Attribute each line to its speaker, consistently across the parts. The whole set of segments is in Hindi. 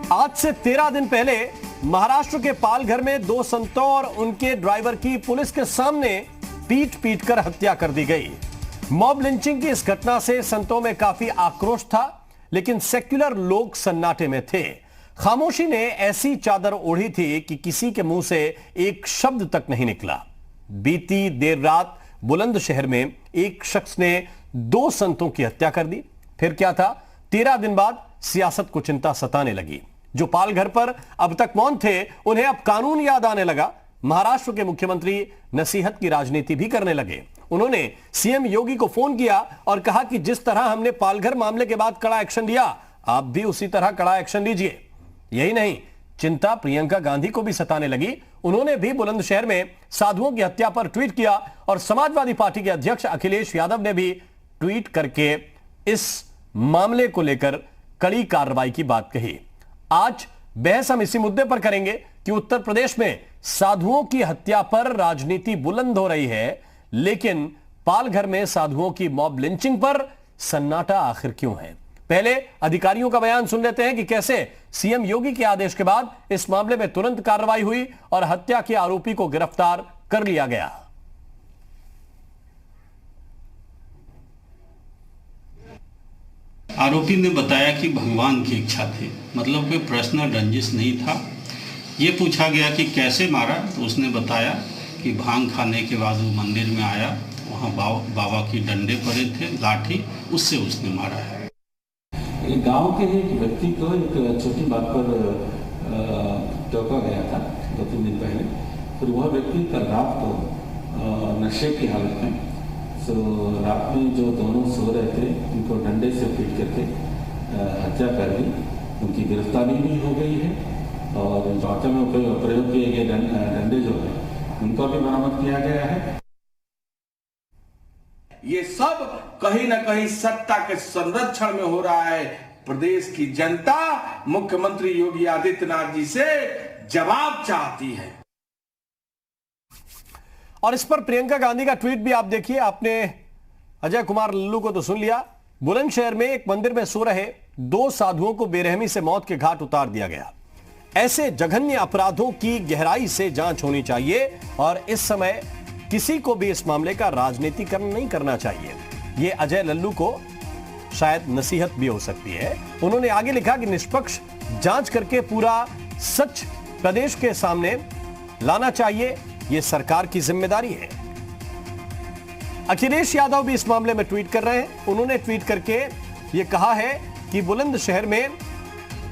Speaker 1: आज से 13 दिन पहले महाराष्ट्र के पालघर में 2 संतों और उनके ड्राइवर की पुलिस के सामने पीट पीट कर हत्या कर दी गई। मॉब लिंचिंग की इस घटना से संतों में काफी आक्रोश था, लेकिन सेक्युलर लोग सन्नाटे में थे। खामोशी ने ऐसी चादर ओढ़ी थी कि किसी के मुंह से एक शब्द तक नहीं निकला। बीती देर रात बुलंदशहर में एक शख्स ने 2 संतों की हत्या कर दी। फिर क्या था, 13 दिन बाद सियासत को चिंता सताने लगी। जो पालघर पर अब तक मौन थे, उन्हें अब कानून याद आने लगा। महाराष्ट्र के मुख्यमंत्री नसीहत की राजनीति भी करने लगे। उन्होंने सीएम योगी को फोन किया और कहा कि जिस तरह हमने पालघर मामले के बाद कड़ा एक्शन लिया, आप भी उसी तरह कड़ा एक्शन लीजिए। यही नहीं, चिंता प्रियंका गांधी को भी सताने लगी। उन्होंने भी बुलंदशहर में साधुओं की हत्या पर ट्वीट किया और समाजवादी पार्टी के अध्यक्ष अखिलेश यादव ने भी ट्वीट करके इस मामले को लेकर कड़ी कार्रवाई की बात कही। आज बहस हम इसी मुद्दे पर करेंगे कि उत्तर प्रदेश में साधुओं की हत्या पर राजनीति बुलंद हो रही है, लेकिन पालघर में साधुओं की मॉब लिंचिंग पर सन्नाटा आखिर क्यों है। पहले अधिकारियों का बयान सुन लेते हैं कि कैसे सीएम योगी के आदेश के बाद इस मामले में तुरंत कार्रवाई हुई और हत्या के आरोपी को गिरफ्तार कर लिया गया।
Speaker 2: आरोपी ने बताया कि भगवान की इच्छा थी, मतलब कोई पर्सनल रंजिश नहीं था। ये पूछा गया कि कैसे मारा, तो उसने बताया कि भांग खाने के बाद वो मंदिर में आया, वहाँ बाबा की डंडे पड़े थे, लाठी, उससे उसने मारा है।
Speaker 3: गांव के एक व्यक्ति को एक छोटी बात पर टोका गया था 2-3 दिन पहले। फिर वह व्यक्ति कल रात को नशे की हालत में, रात में जो दोनों सो रहे थे, उनको डंडे से पीट करके हत्या कर दी। उनकी गिरफ्तारी भी हो गई है और जो हत्या में प्रयोग किए गए डंडे जो है, उनको भी बरामद किया गया है।
Speaker 4: ये सब कहीं ना कहीं सत्ता के संरक्षण में हो रहा है। प्रदेश की जनता मुख्यमंत्री योगी आदित्यनाथ जी से जवाब चाहती है।
Speaker 1: और इस पर प्रियंका गांधी का ट्वीट भी आप देखिए। आपने अजय कुमार लल्लू को तो सुन लिया। बुलंदशहर में एक मंदिर में सो रहे 2 साधुओं को बेरहमी से मौत के घाट उतार दिया गया। ऐसे जघन्य अपराधों की गहराई से जांच होनी चाहिए और इस समय किसी को भी इस मामले का राजनीतिकरण नहीं करना चाहिए। यह अजय लल्लू को शायद नसीहत भी हो सकती है। उन्होंने आगे लिखा कि निष्पक्ष जांच करके पूरा सच प्रदेश के सामने लाना चाहिए, यह सरकार की जिम्मेदारी है। अखिलेश यादव भी इस मामले में ट्वीट कर रहे हैं। उन्होंने ट्वीट करके यह कहा है कि बुलंदशहर में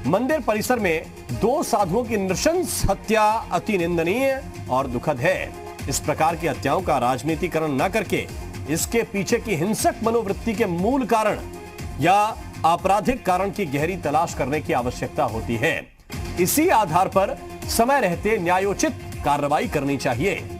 Speaker 1: मंदिर परिसर में 2 साधुओं की नृशंस हत्या अति निंदनीय और दुखद है। इस प्रकार की हत्याओं का राजनीतिकरण न करके इसके पीछे की हिंसक मनोवृत्ति के मूल कारण या आपराधिक कारण की गहरी तलाश करने की आवश्यकता होती है। इसी आधार पर समय रहते न्यायोचित कार्रवाई करनी चाहिए।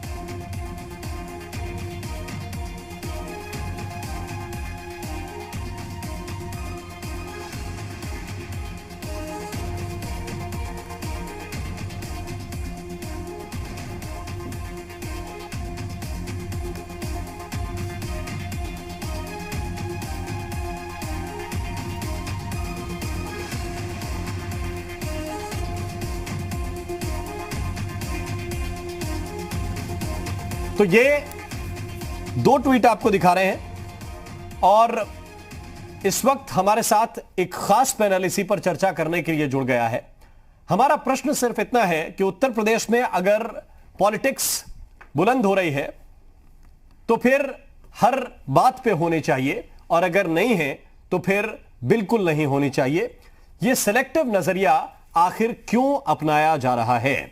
Speaker 1: तो ये 2 ट्वीट आपको दिखा रहे हैं और इस वक्त हमारे साथ एक खास पैनल इसी पर चर्चा करने के लिए जुड़ गया है। हमारा प्रश्न सिर्फ इतना है कि उत्तर प्रदेश में अगर पॉलिटिक्स बुलंद हो रही है तो फिर हर बात पे होनी चाहिए और अगर नहीं है तो फिर बिल्कुल नहीं होनी चाहिए। यह सिलेक्टिव नजरिया आखिर क्यों अपनाया जा रहा है,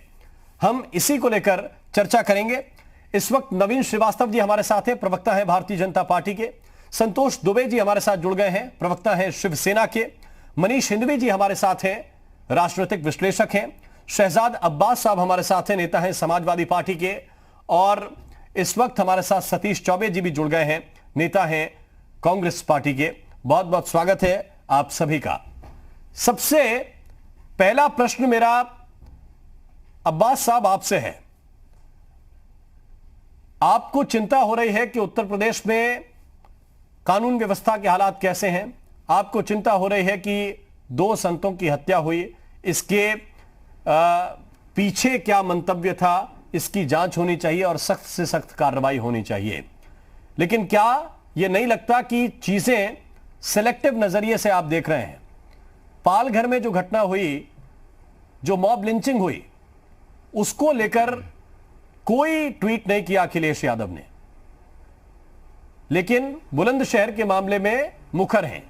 Speaker 1: हम इसी को लेकर चर्चा करेंगे। इस वक्त नवीन श्रीवास्तव जी हमारे साथ हैं, प्रवक्ता हैं भारतीय जनता पार्टी के। संतोष दुबे जी हमारे साथ जुड़ गए हैं, प्रवक्ता हैं शिवसेना के। मनीष हिंदवी जी हमारे साथ हैं, राजनीतिक विश्लेषक हैं। शहजाद अब्बास साहब हमारे साथ हैं, नेता हैं समाजवादी पार्टी के। और इस वक्त हमारे साथ सतीश चौबे जी भी जुड़ गए हैं, नेता हैं कांग्रेस पार्टी के। बहुत बहुत स्वागत है आप सभी का। सबसे पहला प्रश्न मेरा अब्बास साहब आपसे है। आपको चिंता हो रही है कि उत्तर प्रदेश में कानून व्यवस्था के हालात कैसे हैं? आपको चिंता हो रही है कि 2 संतों की हत्या हुई, इसके पीछे क्या मंतव्य था, इसकी जांच होनी चाहिए और सख्त से सख्त कार्रवाई होनी चाहिए। लेकिन क्या यह नहीं लगता कि चीजें सेलेक्टिव नजरिए से आप देख रहे हैं? पालघर में जो घटना हुई, जो मॉब लिंचिंग हुई, उसको लेकर कोई ट्वीट नहीं किया अखिलेश यादव ने, लेकिन बुलंदशहर के मामले में मुखर हैं।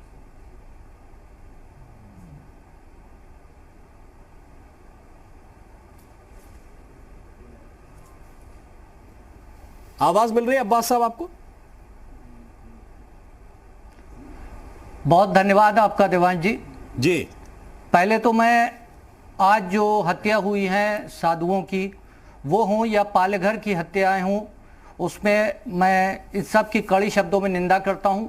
Speaker 1: आवाज मिल रही है अब्बास साहब आपको?
Speaker 5: बहुत धन्यवाद आपका देवांश जी।
Speaker 1: जी,
Speaker 5: पहले तो मैं आज जो हत्या हुई है साधुओं की, वो हों या पालघर की हत्याएं हों, उसमें मैं इस सब की कड़ी शब्दों में निंदा करता हूं।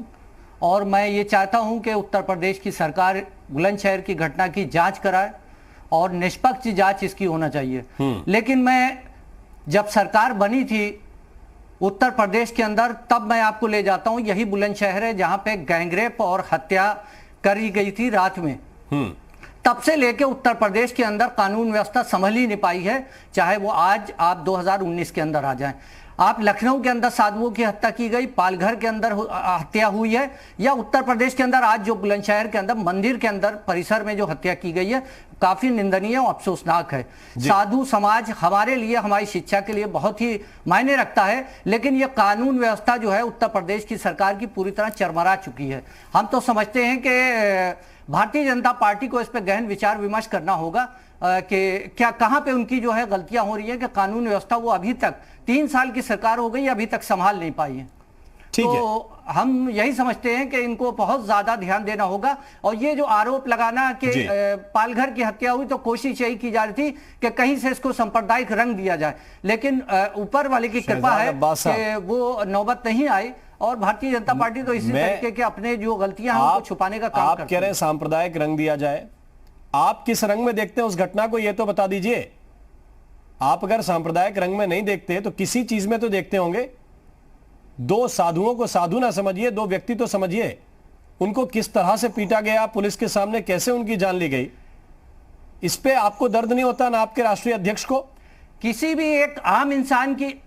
Speaker 5: और मैं ये चाहता हूं कि उत्तर प्रदेश की सरकार बुलंदशहर की घटना की जांच कराए और निष्पक्ष जांच इसकी होना चाहिए। लेकिन मैं जब सरकार बनी थी उत्तर प्रदेश के अंदर, तब मैं आपको ले जाता हूं, यही बुलंदशहर है जहां पे गैंगरेप और हत्या करी गई थी रात में। तब से लेके उत्तर प्रदेश के अंदर कानून व्यवस्था संभल ही नहीं पाई है, चाहे वो आज आप 2019 के अंदर आ जाएं। आप लखनऊ के अंदर साधुओं की हत्या की गई, पालघर के अंदर हत्या हुई है, या उत्तर प्रदेश के अंदर आज जो बुलंदशहर के अंदर मंदिर के अंदर परिसर में जो हत्या की गई है, काफी निंदनीय और अफसोसनाक है। साधु समाज हमारे लिए, हमारी शिक्षा के लिए बहुत ही मायने रखता है, लेकिन यह कानून व्यवस्था जो है उत्तर प्रदेश की सरकार की पूरी तरह चरमरा चुकी है। हम तो समझते हैं कि भारतीय जनता पार्टी को इस पर गहन विचार विमर्श करना होगा कि क्या कहां पे उनकी जो है गलतियां हो रही है कि कानून व्यवस्था वो अभी तक 3 साल की सरकार हो गई, अभी तक संभाल नहीं पाई है। तो हम यही समझते हैं कि इनको बहुत ज्यादा ध्यान देना होगा। और ये जो आरोप लगाना कि पालघर की हत्या हुई तो कोशिश यही की जा रही थी कि कहीं से इसको सांप्रदायिक रंग दिया जाए, लेकिन ऊपर वाले की कृपा है कि वो नौबत नहीं आई। और भारतीय जनता पार्टी तो इसी तरीके के अपने जो गलतियां हैं उनको छुपाने का काम करती है।
Speaker 1: आप कह रहे हैं सांप्रदायिक रंग दिया जाए, आप किस रंग में देखते हैं उस घटना को, यह तो बता दीजिए। आप अगर सांप्रदायिक रंग में नहीं देखते तो किसी चीज में तो देखते होंगे। 2 साधुओं को साधु ना समझिए, 2 व्यक्ति तो समझिए। उनको किस तरह से पीटा गया पुलिस के सामने, कैसे उनकी जान ली गई, इस पे आपको दर्द नहीं होता ना आपके राष्ट्रीय अध्यक्ष को?
Speaker 5: किसी भी एक आम इंसान की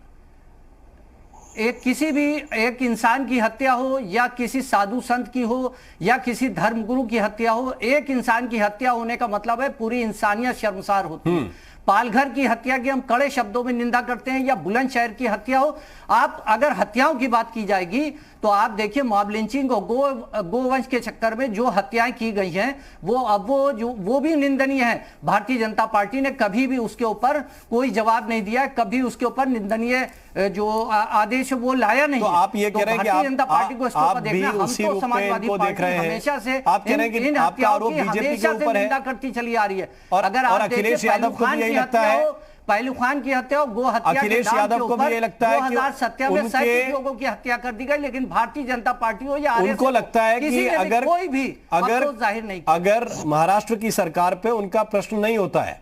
Speaker 5: किसी भी एक इंसान की हत्या हो, या किसी साधु संत की हो, या किसी धर्मगुरु की हत्या हो, एक इंसान की हत्या होने का मतलब है पूरी इंसानियत शर्मसार होती है। पालघर की हत्या की हम कड़े शब्दों में निंदा करते हैं, या बुलंदशहर की हत्या हो। आप अगर हत्याओं की बात की जाएगी तो आप देखिए मॉब लिंचिंग और गोवंश के चक्कर में जो हत्याएं की गई हैं वो भी निंदनीय है। भारतीय जनता पार्टी ने कभी भी उसके ऊपर कोई जवाब नहीं दिया, कभी उसके ऊपर निंदनीय जो आदेश वो लाया नहीं।
Speaker 1: तो आप ये कह रहे हैं कि
Speaker 5: भारतीय जनता पार्टी को इसके ऊपर देखना, हम तो समाजवादी पार्टी हमेशा से इन हत्याओं की हमेशा से निंदा करती चली आ रही है। अगर आप
Speaker 1: अखिलेश यादव को भी यही लगता है,
Speaker 5: पहलू खान की हत्या हो, गो हत्या,
Speaker 1: अखिलेश यादव को भी ये लगता है कि
Speaker 5: 2017 में 37 लोगों की हत्या कर दी गई, लेकिन भारतीय जनता पार्टी हो या
Speaker 1: उनको लगता है कि अगर
Speaker 5: कोई भी जाहिर नहीं,
Speaker 1: अगर महाराष्ट्र की सरकार पे उनका प्रश्न नहीं होता है,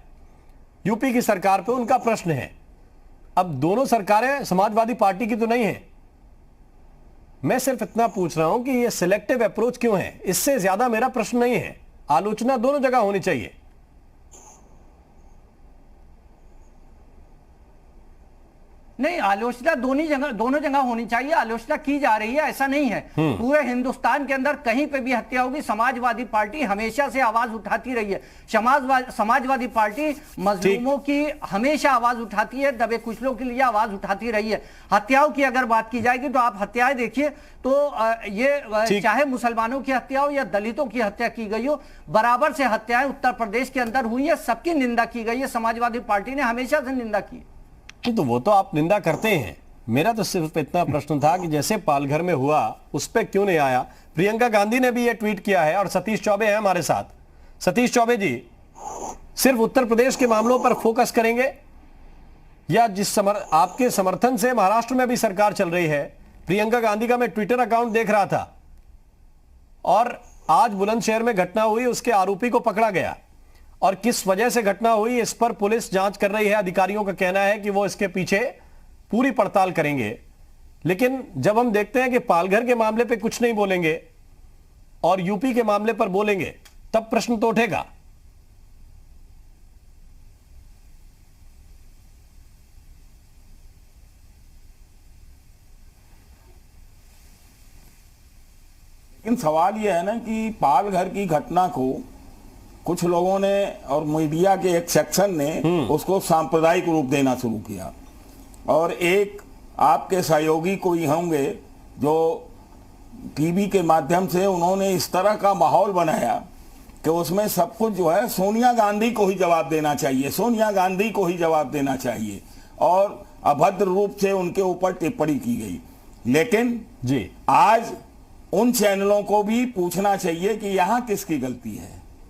Speaker 1: यूपी की सरकार पे उनका प्रश्न है। अब दोनों सरकारें समाजवादी पार्टी की तो नहीं है। मैं सिर्फ इतना पूछ रहा हूं कि ये सिलेक्टिव अप्रोच क्यों है, इससे ज्यादा मेरा प्रश्न नहीं है। आलोचना दोनों जगह होनी चाहिए।
Speaker 5: नहीं, आलोचना दोनों जगह होनी चाहिए। आलोचना की जा रही है, ऐसा नहीं है। पूरे हिंदुस्तान के अंदर कहीं पे भी हत्या होगी, समाजवादी पार्टी हमेशा से आवाज उठाती रही है। समाजवादी पार्टी मजलूमों की हमेशा आवाज उठाती है, दबे कुचलों के लिए आवाज उठाती रही है। हत्याओं की अगर बात की जाएगी तो आप हत्याएं देखिए तो ये चाहे मुसलमानों की हत्या हो या दलितों की हत्या की गई हो, बराबर से हत्याएं उत्तर प्रदेश के अंदर हुई है। सबकी निंदा की गई है, समाजवादी पार्टी ने हमेशा से निंदा की।
Speaker 1: तो वो तो आप निंदा करते हैं। मेरा तो सिर्फ इतना प्रश्न था कि जैसे पालघर में हुआ उस पर क्यों नहीं आया। प्रियंका गांधी ने भी ये ट्वीट किया है और सतीश चौबे हैं हमारे साथ। सतीश चौबे जी, सिर्फ उत्तर प्रदेश के मामलों पर फोकस करेंगे या आपके समर्थन से महाराष्ट्र में भी सरकार चल रही है? प्रियंका गांधी का मैं ट्विटर अकाउंट देख रहा था और आज बुलंदशहर में घटना हुई, उसके आरोपी को पकड़ा गया और किस वजह से घटना हुई इस पर पुलिस जांच कर रही है। अधिकारियों का कहना है कि वो इसके पीछे पूरी पड़ताल करेंगे। लेकिन जब हम देखते हैं कि पालघर के मामले पे कुछ नहीं बोलेंगे और यूपी के मामले पर बोलेंगे, तब प्रश्न तो उठेगा।
Speaker 6: लेकिन सवाल यह है ना कि पालघर की घटना को कुछ लोगों ने और मीडिया के एक सेक्शन ने उसको सांप्रदायिक रूप देना शुरू किया, और एक आपके सहयोगी कोई होंगे जो टीवी के माध्यम से उन्होंने इस तरह का माहौल बनाया कि उसमें सब कुछ जो है सोनिया गांधी को ही जवाब देना चाहिए, सोनिया गांधी को ही जवाब देना चाहिए, और अभद्र रूप से उनके ऊपर टिप्पणी की गई। लेकिन
Speaker 1: जी
Speaker 6: आज उन चैनलों को भी पूछना चाहिए कि यहां किसकी गलती है,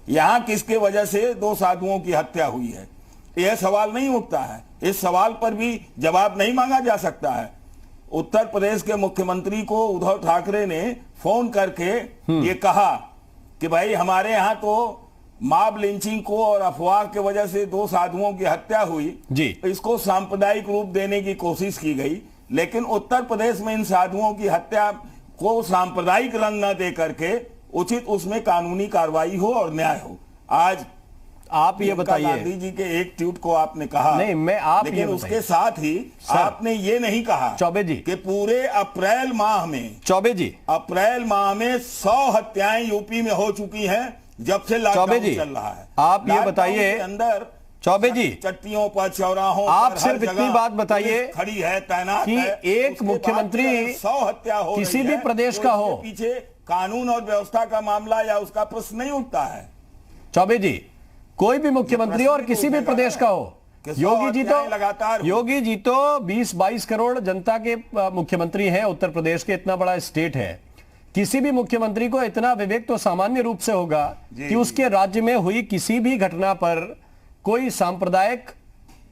Speaker 6: यहां किसके वजह से दो साधुओं की हत्या हुई है। यह सवाल नहीं उठता है, इस सवाल पर भी जवाब नहीं मांगा जा सकता है। उत्तर प्रदेश के मुख्यमंत्री को उद्धव ठाकरे ने फोन करके ये कहा कि भाई हमारे यहाँ तो मॉब लिंचिंग को और अफवाह के वजह से दो साधुओं की हत्या हुई
Speaker 1: जी,
Speaker 6: इसको सांप्रदायिक रूप देने की कोशिश की गई, लेकिन उत्तर प्रदेश में इन साधुओं की हत्या को सांप्रदायिक रंग न दे करके उचित उसमें कानूनी कार्रवाई हो और न्याय हो। आज
Speaker 1: आप ये बताइए,
Speaker 6: गांधी जी के एक ट्वीट को आपने कहा
Speaker 1: नहीं, मैं आप
Speaker 6: लेकिन
Speaker 1: ये
Speaker 6: उसके साथ ही आपने ये नहीं कहा
Speaker 1: चौबे जी
Speaker 6: कि पूरे अप्रैल माह में,
Speaker 1: चौबे जी
Speaker 6: अप्रैल माह में 100 हत्याएं यूपी में हो चुकी हैं जब से लॉकडाउन चल रहा है।
Speaker 1: आप ये बताइए
Speaker 6: अंदर
Speaker 1: चौबे जी,
Speaker 6: चट्टियों पर, चौराहों
Speaker 1: आप
Speaker 6: पर,
Speaker 1: सिर्फ इतनी बात बताइए
Speaker 6: खड़ी है, तैनात
Speaker 1: कि
Speaker 6: है,
Speaker 1: एक मुख्यमंत्री
Speaker 6: 100 हत्या हो
Speaker 1: किसी
Speaker 6: रही
Speaker 1: भी
Speaker 6: है,
Speaker 1: प्रदेश
Speaker 6: तो
Speaker 1: का
Speaker 6: इसके
Speaker 1: हो,
Speaker 6: पीछे कानून और व्यवस्था का मामला या उसका प्रश्न नहीं उठता है।
Speaker 1: चौबे जी, कोई भी मुख्यमंत्री और किसी भी प्रदेश का हो, योगी जी तो 20-22 करोड़ जनता के मुख्यमंत्री हैं उत्तर प्रदेश के, इतना बड़ा स्टेट है। किसी भी मुख्यमंत्री को इतना विवेक तो सामान्य रूप से होगा कि उसके राज्य में हुई किसी भी घटना पर कोई सांप्रदायिक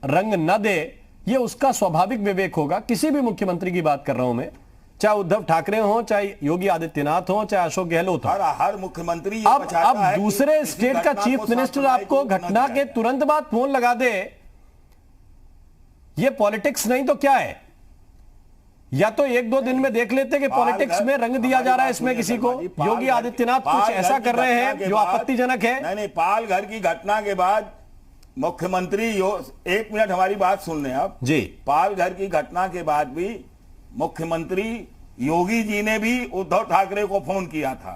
Speaker 1: रंग न दे, यह उसका स्वाभाविक विवेक होगा। किसी भी मुख्यमंत्री की बात कर रहा हूं मैं, चाहे उद्धव ठाकरे हो, चाहे योगी आदित्यनाथ हो, चाहे अशोक गहलोत हो।
Speaker 6: हर मुख्यमंत्री
Speaker 1: अब दूसरे स्टेट का चीफ मिनिस्टर आपको घटना के तुरंत बाद फोन लगा दे, ये पॉलिटिक्स नहीं तो क्या है? या तो 1-2 दिन में देख लेते कि पॉलिटिक्स में रंग दिया जा रहा है इसमें किसी को। योगी आदित्यनाथ कुछ ऐसा कर रहे हैं जो आपत्तिजनक है।
Speaker 6: नहीं, पालघर की घटना के बाद मुख्यमंत्री, एक मिनट हमारी बात सुन लें आप
Speaker 1: जी।
Speaker 6: पालघर की घटना के बाद भी मुख्यमंत्री योगी जी ने भी उद्धव ठाकरे को फोन किया था,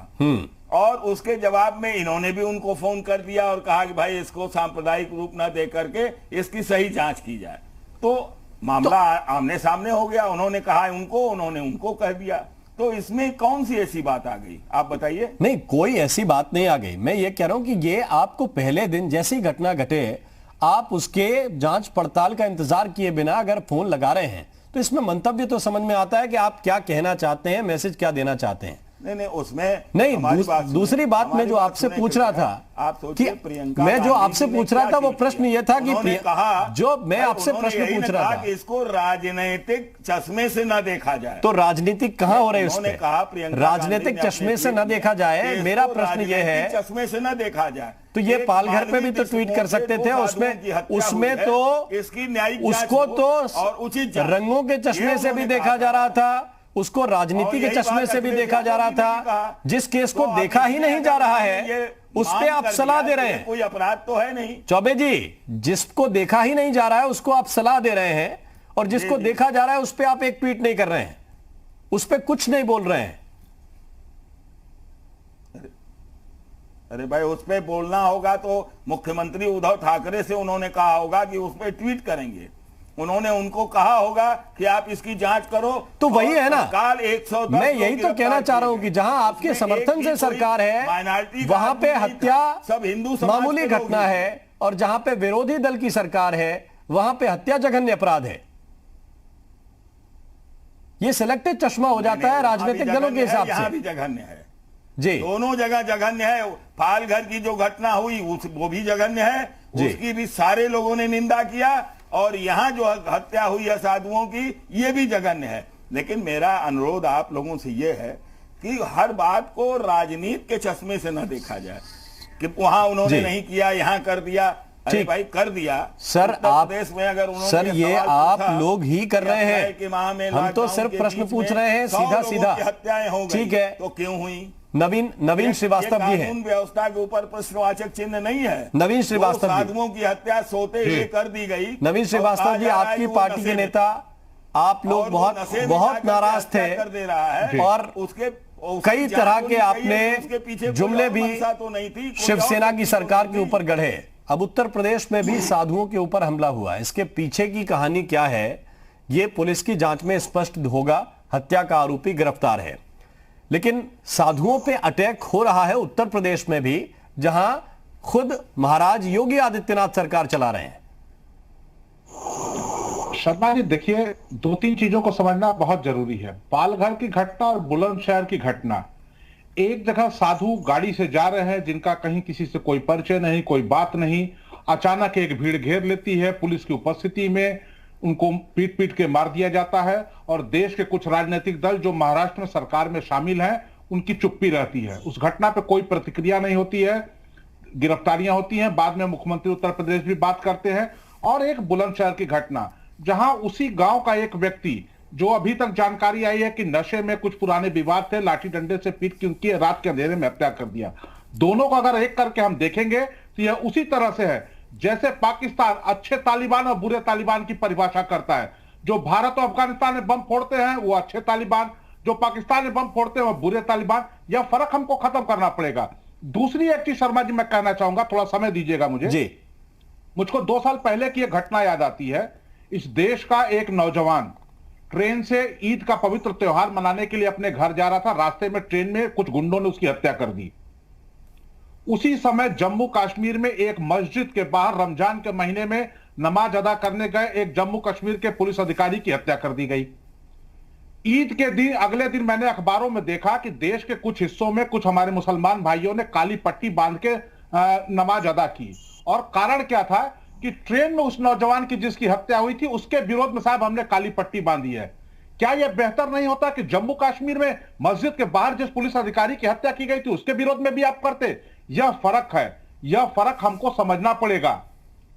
Speaker 6: और उसके जवाब में इन्होंने भी उनको फोन कर दिया और कहा कि भाई इसको सांप्रदायिक रूप न दे करके इसकी सही जांच की जाए। तो मामला आमने सामने हो गया, उन्होंने कहा उनको, उन्होंने उनको कह दिया। तो इसमें कौन सी ऐसी बात आ गई, आप बताइए।
Speaker 1: नहीं, कोई ऐसी बात नहीं आ गई। मैं ये कह रहा हूं कि ये आपको पहले दिन जैसी घटना घटे, आप उसके जांच पड़ताल का इंतजार किए बिना अगर फोन लगा रहे हैं तो इसमें मंतव्य तो समझ में आता है कि आप क्या कहना चाहते हैं, मैसेज क्या देना चाहते हैं।
Speaker 6: नहीं, उसमें
Speaker 1: नहीं, दूसरी बात मैं जो आपसे पूछ रहा था,
Speaker 6: आप सोचिए, प्रियंका,
Speaker 1: मैं जो आपसे पूछ रहा था वो प्रश्न ये था कि
Speaker 6: कहा,
Speaker 1: जो मैं आपसे प्रश्न पूछ रहा था
Speaker 6: कि इसको राजनीतिक चश्मे से न देखा जाए।
Speaker 1: तो राजनीतिक कहां हो रहे हैं?
Speaker 6: उन्होंने कहा
Speaker 1: राजनीतिक चश्मे से न देखा जाए। मेरा प्रश्न ये है,
Speaker 6: चश्मे से न देखा जाए
Speaker 1: तो ये पालघर पे भी तो ट्वीट कर सकते थे, उसमें तो
Speaker 6: इसकी न्यायिक
Speaker 1: उसको तो
Speaker 6: और उचित
Speaker 1: रंगों के चश्मे से भी देखा जा रहा था, उसको राजनीति के चश्मे से भी देखा जा रहा था। जिस केस को देखा ही नहीं जा रहा है उस पे आप सलाह दे रहे हैं।
Speaker 6: कोई अपराध तो है नहीं
Speaker 1: चौबे जी, जिसको देखा ही नहीं जा रहा है उसको आप सलाह दे रहे हैं, और जिसको देखा जा रहा है उस पे आप एक ट्वीट नहीं कर रहे हैं, उस पे कुछ नहीं बोल रहे हैं।
Speaker 6: अरे भाई, उस पे बोलना होगा तो मुख्यमंत्री उद्धव ठाकरे से उन्होंने कहा होगा कि उस पे ट्वीट करेंगे। उन्होंने उनको कहा होगा कि आप इसकी जांच करो।
Speaker 1: तो वही है ना,
Speaker 6: काल 110
Speaker 1: मैं यही तो कहना चाह रहा हूं कि जहां आपके समर्थन से सरकार है वहां पे हत्या
Speaker 6: सब हिंदू
Speaker 1: मामूली घटना है, और जहां पे विरोधी दल की सरकार है वहां पे हत्या जघन्य अपराध है। ये सिलेक्टेड चश्मा हो जाता है राजनीतिक दलों के हिसाब से।
Speaker 6: यहां भी जघन्य है
Speaker 1: जी,
Speaker 6: दोनों जगह जघन्य है। पालघर की जो घटना हुई वो भी जघन्य है, उसकी भी सारे लोगों ने निंदा किया, और यहां जो हत्या हुई है साधुओं की, ये भी जघन्य है। लेकिन मेरा अनुरोध आप लोगों से यह है कि हर बात को राजनीति के चश्मे से न देखा जाए कि वहां उन्होंने नहीं किया, यहां कर दिया। अरे भाई, कर दिया
Speaker 1: सर, आप
Speaker 6: देश में अगर उन्होंने
Speaker 1: सर ये आप लोग ही कर रहे हैं,
Speaker 6: कि माह में
Speaker 1: हम तो सिर्फ प्रश्न पूछ रहे हैं सीधा सीधा।
Speaker 6: हत्याएं हो गई,
Speaker 1: ठीक है,
Speaker 6: तो क्यों हुई?
Speaker 1: नवीन श्रीवास्तव जी हैं।
Speaker 6: कानून व्यवस्था के ऊपर प्रश्नवाचक चिन्ह नहीं है।
Speaker 1: नवीन श्रीवास्तव जी,
Speaker 6: साधुओं की हत्या सोते हुए कर दी गई।
Speaker 1: नवीन श्रीवास्तव जी, आपकी पार्टी के नेता, आप लोग बहुत नाराज थे,
Speaker 6: कर दे रहा है,
Speaker 1: और कई तरह के आपने जुमले भी
Speaker 6: तो नहीं थी,
Speaker 1: शिवसेना की सरकार के ऊपर गढ़े। अब उत्तर प्रदेश में भी साधुओं के ऊपर हमला हुआ, इसके पीछे की कहानी क्या है ये पुलिस की जांच में स्पष्ट होगा। हत्या का आरोपी गिरफ्तार है, लेकिन साधुओं पे अटैक हो रहा है उत्तर प्रदेश में भी, जहां खुद महाराज योगी आदित्यनाथ सरकार चला रहे हैं।
Speaker 7: शर्मा जी देखिए, 2-3 चीजों को समझना बहुत जरूरी है। पालघर की घटना और बुलंदशहर की घटना, एक जगह साधु गाड़ी से जा रहे हैं जिनका कहीं किसी से कोई परिचय नहीं, कोई बात नहीं, अचानक एक भीड़ घेर लेती है, पुलिस की उपस्थिति में उनको पीट पीट के मार दिया जाता है, और देश के कुछ राजनीतिक दल जो महाराष्ट्र में सरकार में शामिल हैं उनकी चुप्पी रहती है। उस घटना पे कोई प्रतिक्रिया नहीं होती है, गिरफ्तारियां होती हैं, बाद में मुख्यमंत्री उत्तर प्रदेश भी बात करते हैं। और एक बुलंदशहर की घटना, जहां उसी गांव का एक व्यक्ति, जो अभी तक जानकारी आई है कि नशे में कुछ पुराने विवाद थे, लाठी डंडे से पीट के उनकी रात के अंधेरे में हत्या कर दिया। दोनों को अगर एक करके हम देखेंगे तो यह उसी तरह से है जैसे पाकिस्तान अच्छे तालिबान और बुरे तालिबान की परिभाषा करता है। जो भारत और अफगानिस्तान में बम फोड़ते हैं वो अच्छे तालिबान, जो पाकिस्तान में बम फोड़ते हैं वो बुरे तालिबान। यह फर्क हमको खत्म करना पड़ेगा। दूसरी एक चीज शर्मा जी मैं कहना चाहूंगा, थोड़ा समय दीजिएगा मुझे जी। मुझको 2 साल पहले की एक घटना याद आती है। इस देश का एक नौजवान ट्रेन से ईद का पवित्र त्योहार मनाने के लिए अपने घर जा रहा था। रास्ते में ट्रेन में कुछ गुंडों ने उसकी हत्या कर दी। उसी समय जम्मू कश्मीर में एक मस्जिद के बाहर रमजान के महीने में नमाज अदा करने गए एक जम्मू कश्मीर के पुलिस अधिकारी की हत्या कर दी गई। ईद के दिन अगले दिन मैंने अखबारों में देखा कि देश के कुछ हिस्सों में कुछ हमारे मुसलमान भाइयों ने काली पट्टी बांध के नमाज अदा की। और कारण क्या था कि ट्रेन में उस नौजवान की जिसकी हत्या हुई थी उसके विरोध में साहब हमने काली पट्टी बांधी है। क्या यह बेहतर नहीं होता कि जम्मू कश्मीर में मस्जिद के बाहर जिस पुलिस अधिकारी की हत्या की गई थी उसके विरोध में भी आप करते? यह फर्क है, यह फर्क हमको समझना पड़ेगा।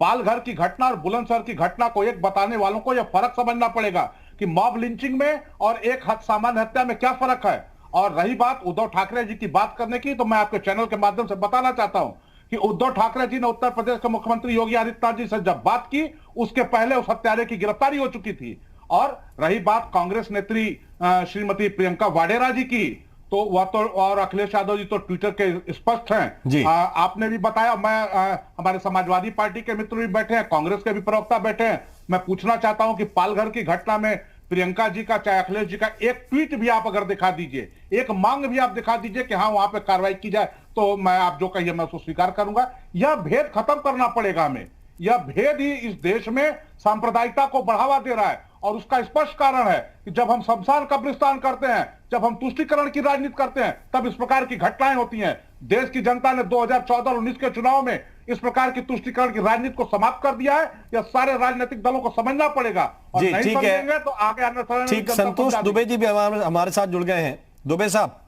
Speaker 7: पालघर की घटना और बुलंदशहर की घटना को एक बताने वालों को यह फर्क समझना पड़ेगा कि मॉब लिंचिंग में और एक सामान्य हत्या में क्या फर्क है। और रही बात उद्धव ठाकरे जी की बात करने की, तो मैं आपके चैनल के माध्यम से बताना चाहता हूं कि उद्धव ठाकरे जी ने उत्तर प्रदेश के मुख्यमंत्री योगी आदित्यनाथ जी से जब बात की उसके पहले उस हत्यारे की गिरफ्तारी हो चुकी थी। और रही बात कांग्रेस नेत्री श्रीमती प्रियंका वाडेरा जी की, तो वह तो और अखिलेश यादव जी तो ट्विटर के स्पष्ट हैं। आपने भी बताया, मैं हमारे समाजवादी पार्टी के मित्र भी बैठे हैं, कांग्रेस के भी प्रवक्ता बैठे हैं। मैं पूछना चाहता हूं कि पालघर की घटना में प्रियंका जी का चाहे अखिलेश जी का एक ट्वीट भी आप अगर दिखा दीजिए, एक मांग भी आप दिखा दीजिए कि हाँ वहां पे कार्रवाई की जाए, तो मैं आप जो कहिए मैं उसको स्वीकार करूंगा। यह भेद खत्म करना पड़ेगा हमें। यह भेद ही इस देश में सांप्रदायिकता को बढ़ावा दे रहा है। और उसका स्पष्ट कारण है कि जब हम शमशान कब्रिस्तान करते हैं, जब हम तुष्टीकरण की राजनीति करते हैं, तब इस प्रकार की घटनाएं होती हैं। देश की जनता ने 2014 और 19 के चुनाव में इस प्रकार की तुष्टीकरण की राजनीति को समाप्त कर दिया है। यह सारे राजनीतिक दलों को समझना पड़ेगा और नहीं समझेंगे तो आगे आने वाले
Speaker 1: ठीक। संतोष दुबे जी भी हमारे साथ जुड़ गए हैं। दुबे साहब,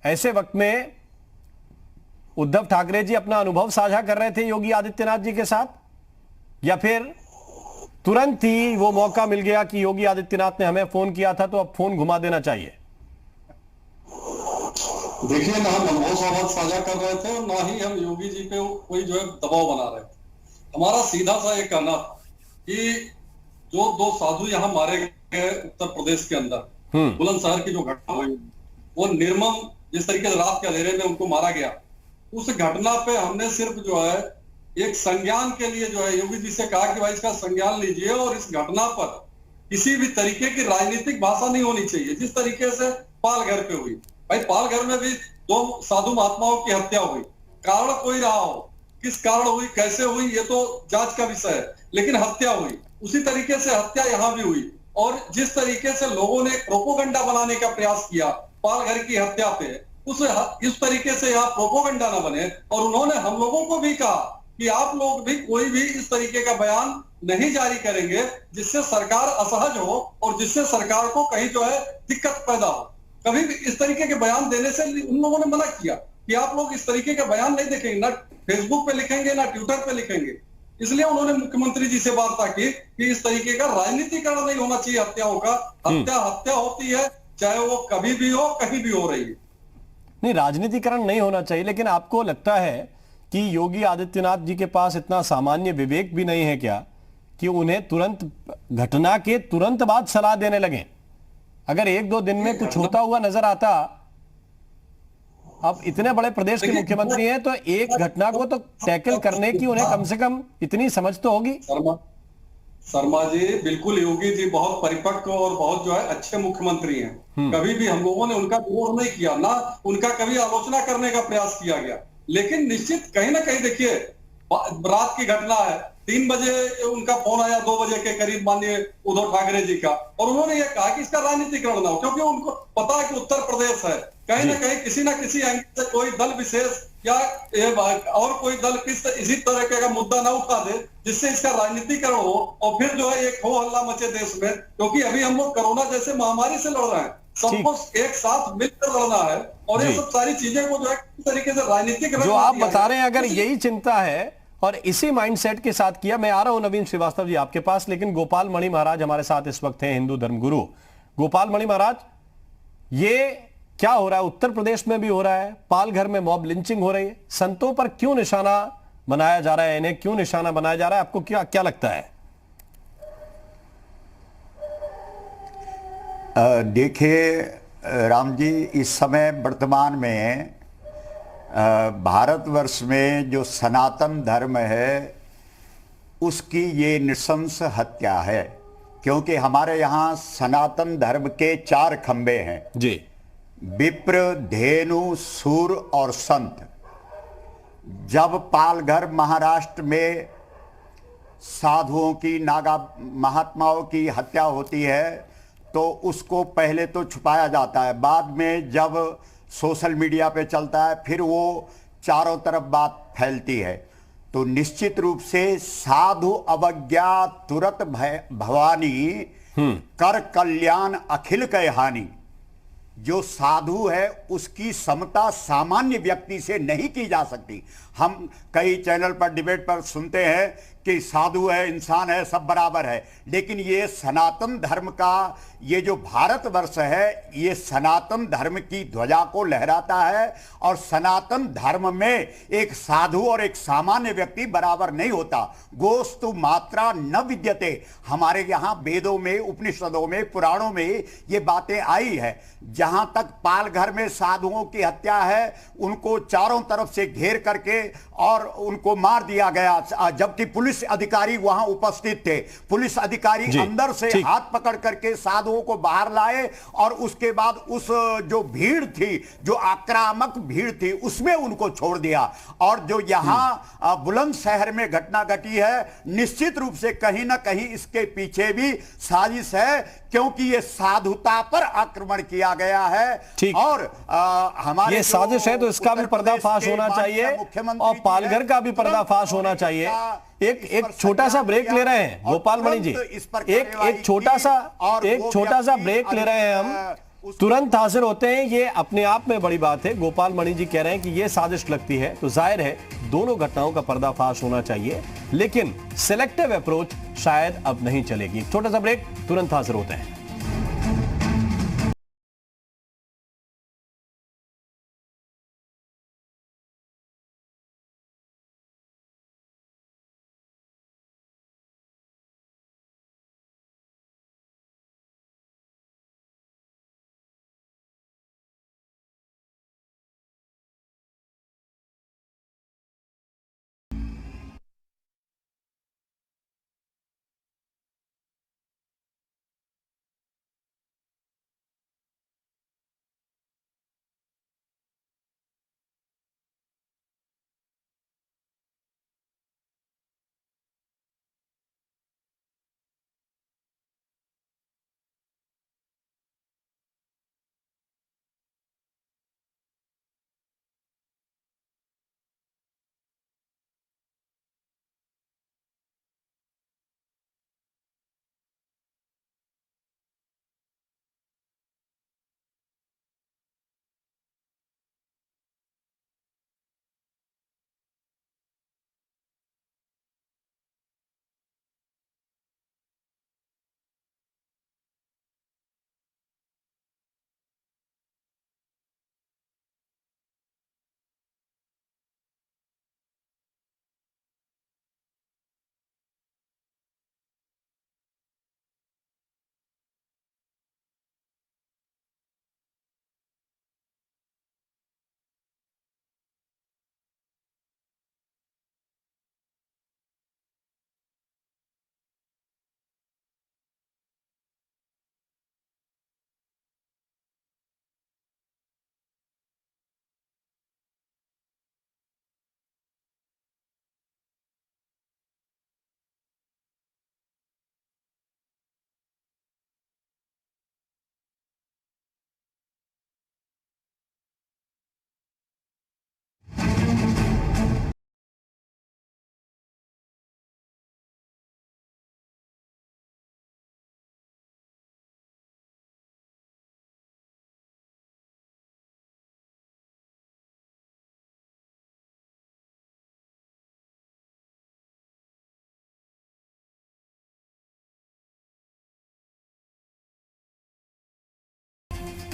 Speaker 1: ऐसे वक्त में उद्धव ठाकरे जी अपना अनुभव साझा कर रहे थे योगी आदित्यनाथ जी के साथ, या फिर तुरंत ही वो मौका मिल गया कि योगी आदित्यनाथ ने हमें फोन किया था तो अब फोन घुमा देना चाहिए?
Speaker 8: देखिए, ना हम अनुभव साझा कर रहे थे और ना ही हम योगी जी पे कोई जो है दबाव बना रहे थे। हमारा सीधा सा ये कहना था कि जो 2 साधु यहाँ मारे गए उत्तर प्रदेश के अंदर, बुलंदशहर की जो घटना हुई, वो निर्मम जिस तरीके से रात के अंधेरे में उनको मारा गया, उस घटना पे हमने सिर्फ जो है एक संज्ञान के लिए जो है योगी जी से कहा कि भाई इसका संज्ञान लीजिए और इस घटना पर किसी भी तरीके की राजनीतिक भाषा नहीं होनी चाहिए। जिस तरीके से पालघर पे हुई, भाई पालघर में भी 2 साधु महात्माओं की हत्या हुई, कारण कोई रहा हो, किस कारण हुई, कैसे हुई, ये तो जांच का विषय है, लेकिन हत्या हुई। उसी तरीके से हत्या यहाँ भी हुई। और जिस तरीके से लोगों ने प्रोपोगंडा बनाने का प्रयास किया पालघर की हत्या पे, इस तरीके से यहाँ प्रोपोगंडा ना बने। और उन्होंने हम लोगों को भी कहा कि आप लोग भी कोई भी इस तरीके का बयान नहीं जारी करेंगे जिससे सरकार असहज हो और जिससे सरकार को कहीं जो है दिक्कत पैदा हो। कभी भी इस तरीके के बयान देने से उन लोगों ने मना किया कि आप लोग इस तरीके के बयान नहीं देखेंगे, ना फेसबुक पे लिखेंगे ना ट्विटर पे लिखेंगे। इसलिए उन्होंने मुख्यमंत्री जी से वार्ता की कि इस तरीके का राजनीतिकरण नहीं होना चाहिए हत्याओं का। हत्या होती है, चाहे वो कभी भी हो, कहीं भी हो रही है।
Speaker 1: नहीं, राजनीतिकरण नहीं होना चाहिए, लेकिन आपको लगता है कि योगी आदित्यनाथ जी के पास इतना सामान्य विवेक भी नहीं है क्या कि उन्हें तुरंत घटना के तुरंत बाद सलाह देने लगे अगर एक दो दिन में कुछ होता हुआ नजर आता, अब इतने बड़े प्रदेश के मुख्यमंत्री हैं तो एक घटना को तो टैकल करने की उन्हें कम से कम इतनी समझ तो होगी।
Speaker 8: शर्मा जी, बिल्कुल योगी जी बहुत परिपक्व और बहुत जो है अच्छे मुख्यमंत्री हैं। कभी भी हम लोगों ने उनका विरोध नहीं किया, ना उनका कभी आलोचना करने का प्रयास किया गया। लेकिन निश्चित कहीं ना कहीं देखिए, रात की घटना है, 3 बजे उनका फोन आया, 2 बजे के करीब माननीय उद्धव ठाकरे जी का, और उन्होंने ये कहा कि इसका राजनीतिकरण ना हो, क्योंकि उनको पता है कि उत्तर प्रदेश है, कहीं ना कहीं किसी ना किसी एंगल से कोई दल विशेष या और कोई दल इसी तरह का मुद्दा ना उठा दे जिससे इसका राजनीतिकरण हो और फिर जो है एक हो हल्ला मचे देश में। क्योंकि अभी हम लोग कोरोना जैसे महामारी से लड़ रहे हैं, सबको एक साथ मिलकर लड़ना है, और ये सब सारी चीजें को जो है किस तरीके से राजनीतिक
Speaker 1: जो आप बता रहे हैं, अगर यही चिंता है और इसी माइंडसेट के साथ किया, मैं आ रहा हूं नवीन श्रीवास्तव जी आपके पास, लेकिन गोपाल मणि महाराज हमारे साथ इस वक्त हैं, हिंदू धर्मगुरु। गोपाल मणि महाराज, ये क्या हो रहा है? उत्तर प्रदेश में भी हो रहा है, पालघर में मॉब लिंचिंग हो रही है, संतों पर क्यों निशाना बनाया जा रहा है, इन्हें क्यों निशाना बनाया जा रहा है, आपको क्या क्या लगता है?
Speaker 9: देखिए राम जी, इस समय वर्तमान में भारतवर्ष में जो सनातन धर्म है उसकी ये नृशंस हत्या है, क्योंकि हमारे यहाँ सनातन धर्म के 4 खंबे हैं
Speaker 1: जी,
Speaker 9: विप्र, धेनु, सूर और संत। जब पालघर महाराष्ट्र में साधुओं की, नागा महात्माओं की हत्या होती है तो उसको पहले तो छुपाया जाता है, बाद में जब सोशल मीडिया पे चलता है फिर वो चारों तरफ बात फैलती है। तो निश्चित रूप से साधु अवज्ञा तुरत भवानी, कर कल्याण अखिल कै हानि। जो साधु है उसकी समता सामान्य व्यक्ति से नहीं की जा सकती। हम कई चैनल पर डिबेट पर सुनते हैं कि साधु है, इंसान है, सब बराबर है, लेकिन ये सनातन धर्म का, ये जो भारतवर्ष है, ये सनातन धर्म की ध्वजा को लहराता है, और सनातन धर्म में एक साधु और एक सामान्य व्यक्ति बराबर नहीं होता। गोस्तु मात्रा न विद्यते, हमारे यहाँ वेदों में, उपनिषदों में, पुराणों में ये बातें आई है। जहां तक पालघर में साधुओं की हत्या है, उनको चारों तरफ से घेर करके और उनको मार दिया गया, जबकि पुलिस अधिकारी वहां उपस्थित थे। पुलिस अधिकारी अंदर से हाथ पकड़ करके साधुओं को बाहर लाए, और उसके बाद उस जो भीड़ थी, जो आक्रामक भीड़ थी, उसमें उनको छोड़ दिया। और जो यहां बुलंदशहर में घटना घटी है, निश्चित रूप से कहीं ना कहीं इसके पीछे भी साजिश है, क्योंकि ये साधुता पर आक्रमण किया गया है। और हमारे
Speaker 1: ये साजिश है तो इसका भी पर्दाफाश होना चाहिए, और पालघर का भी पर्दाफाश होना चाहिए। एक छोटा सा ब्रेक ले रहे हैं गोपाल मणि जी, एक छोटा सा ब्रेक ले रहे हैं हम, तुरंत हाजिर होते हैं। ये अपने आप में बड़ी बात है। गोपाल मणि जी कह रहे हैं कि ये साजिश लगती है, तो जाहिर है दोनों घटनाओं का पर्दाफाश होना चाहिए, लेकिन सिलेक्टिव अप्रोच शायद अब नहीं चलेगी। छोटा सा ब्रेक, तुरंत हाजिर होते हैं।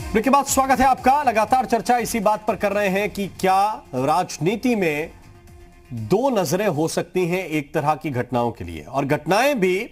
Speaker 1: ब्रेक के बाद स्वागत है आपका। लगातार चर्चा इसी बात पर कर रहे हैं कि क्या राजनीति में दो नजरें हो सकती हैं एक तरह की घटनाओं के लिए, और घटनाएं भी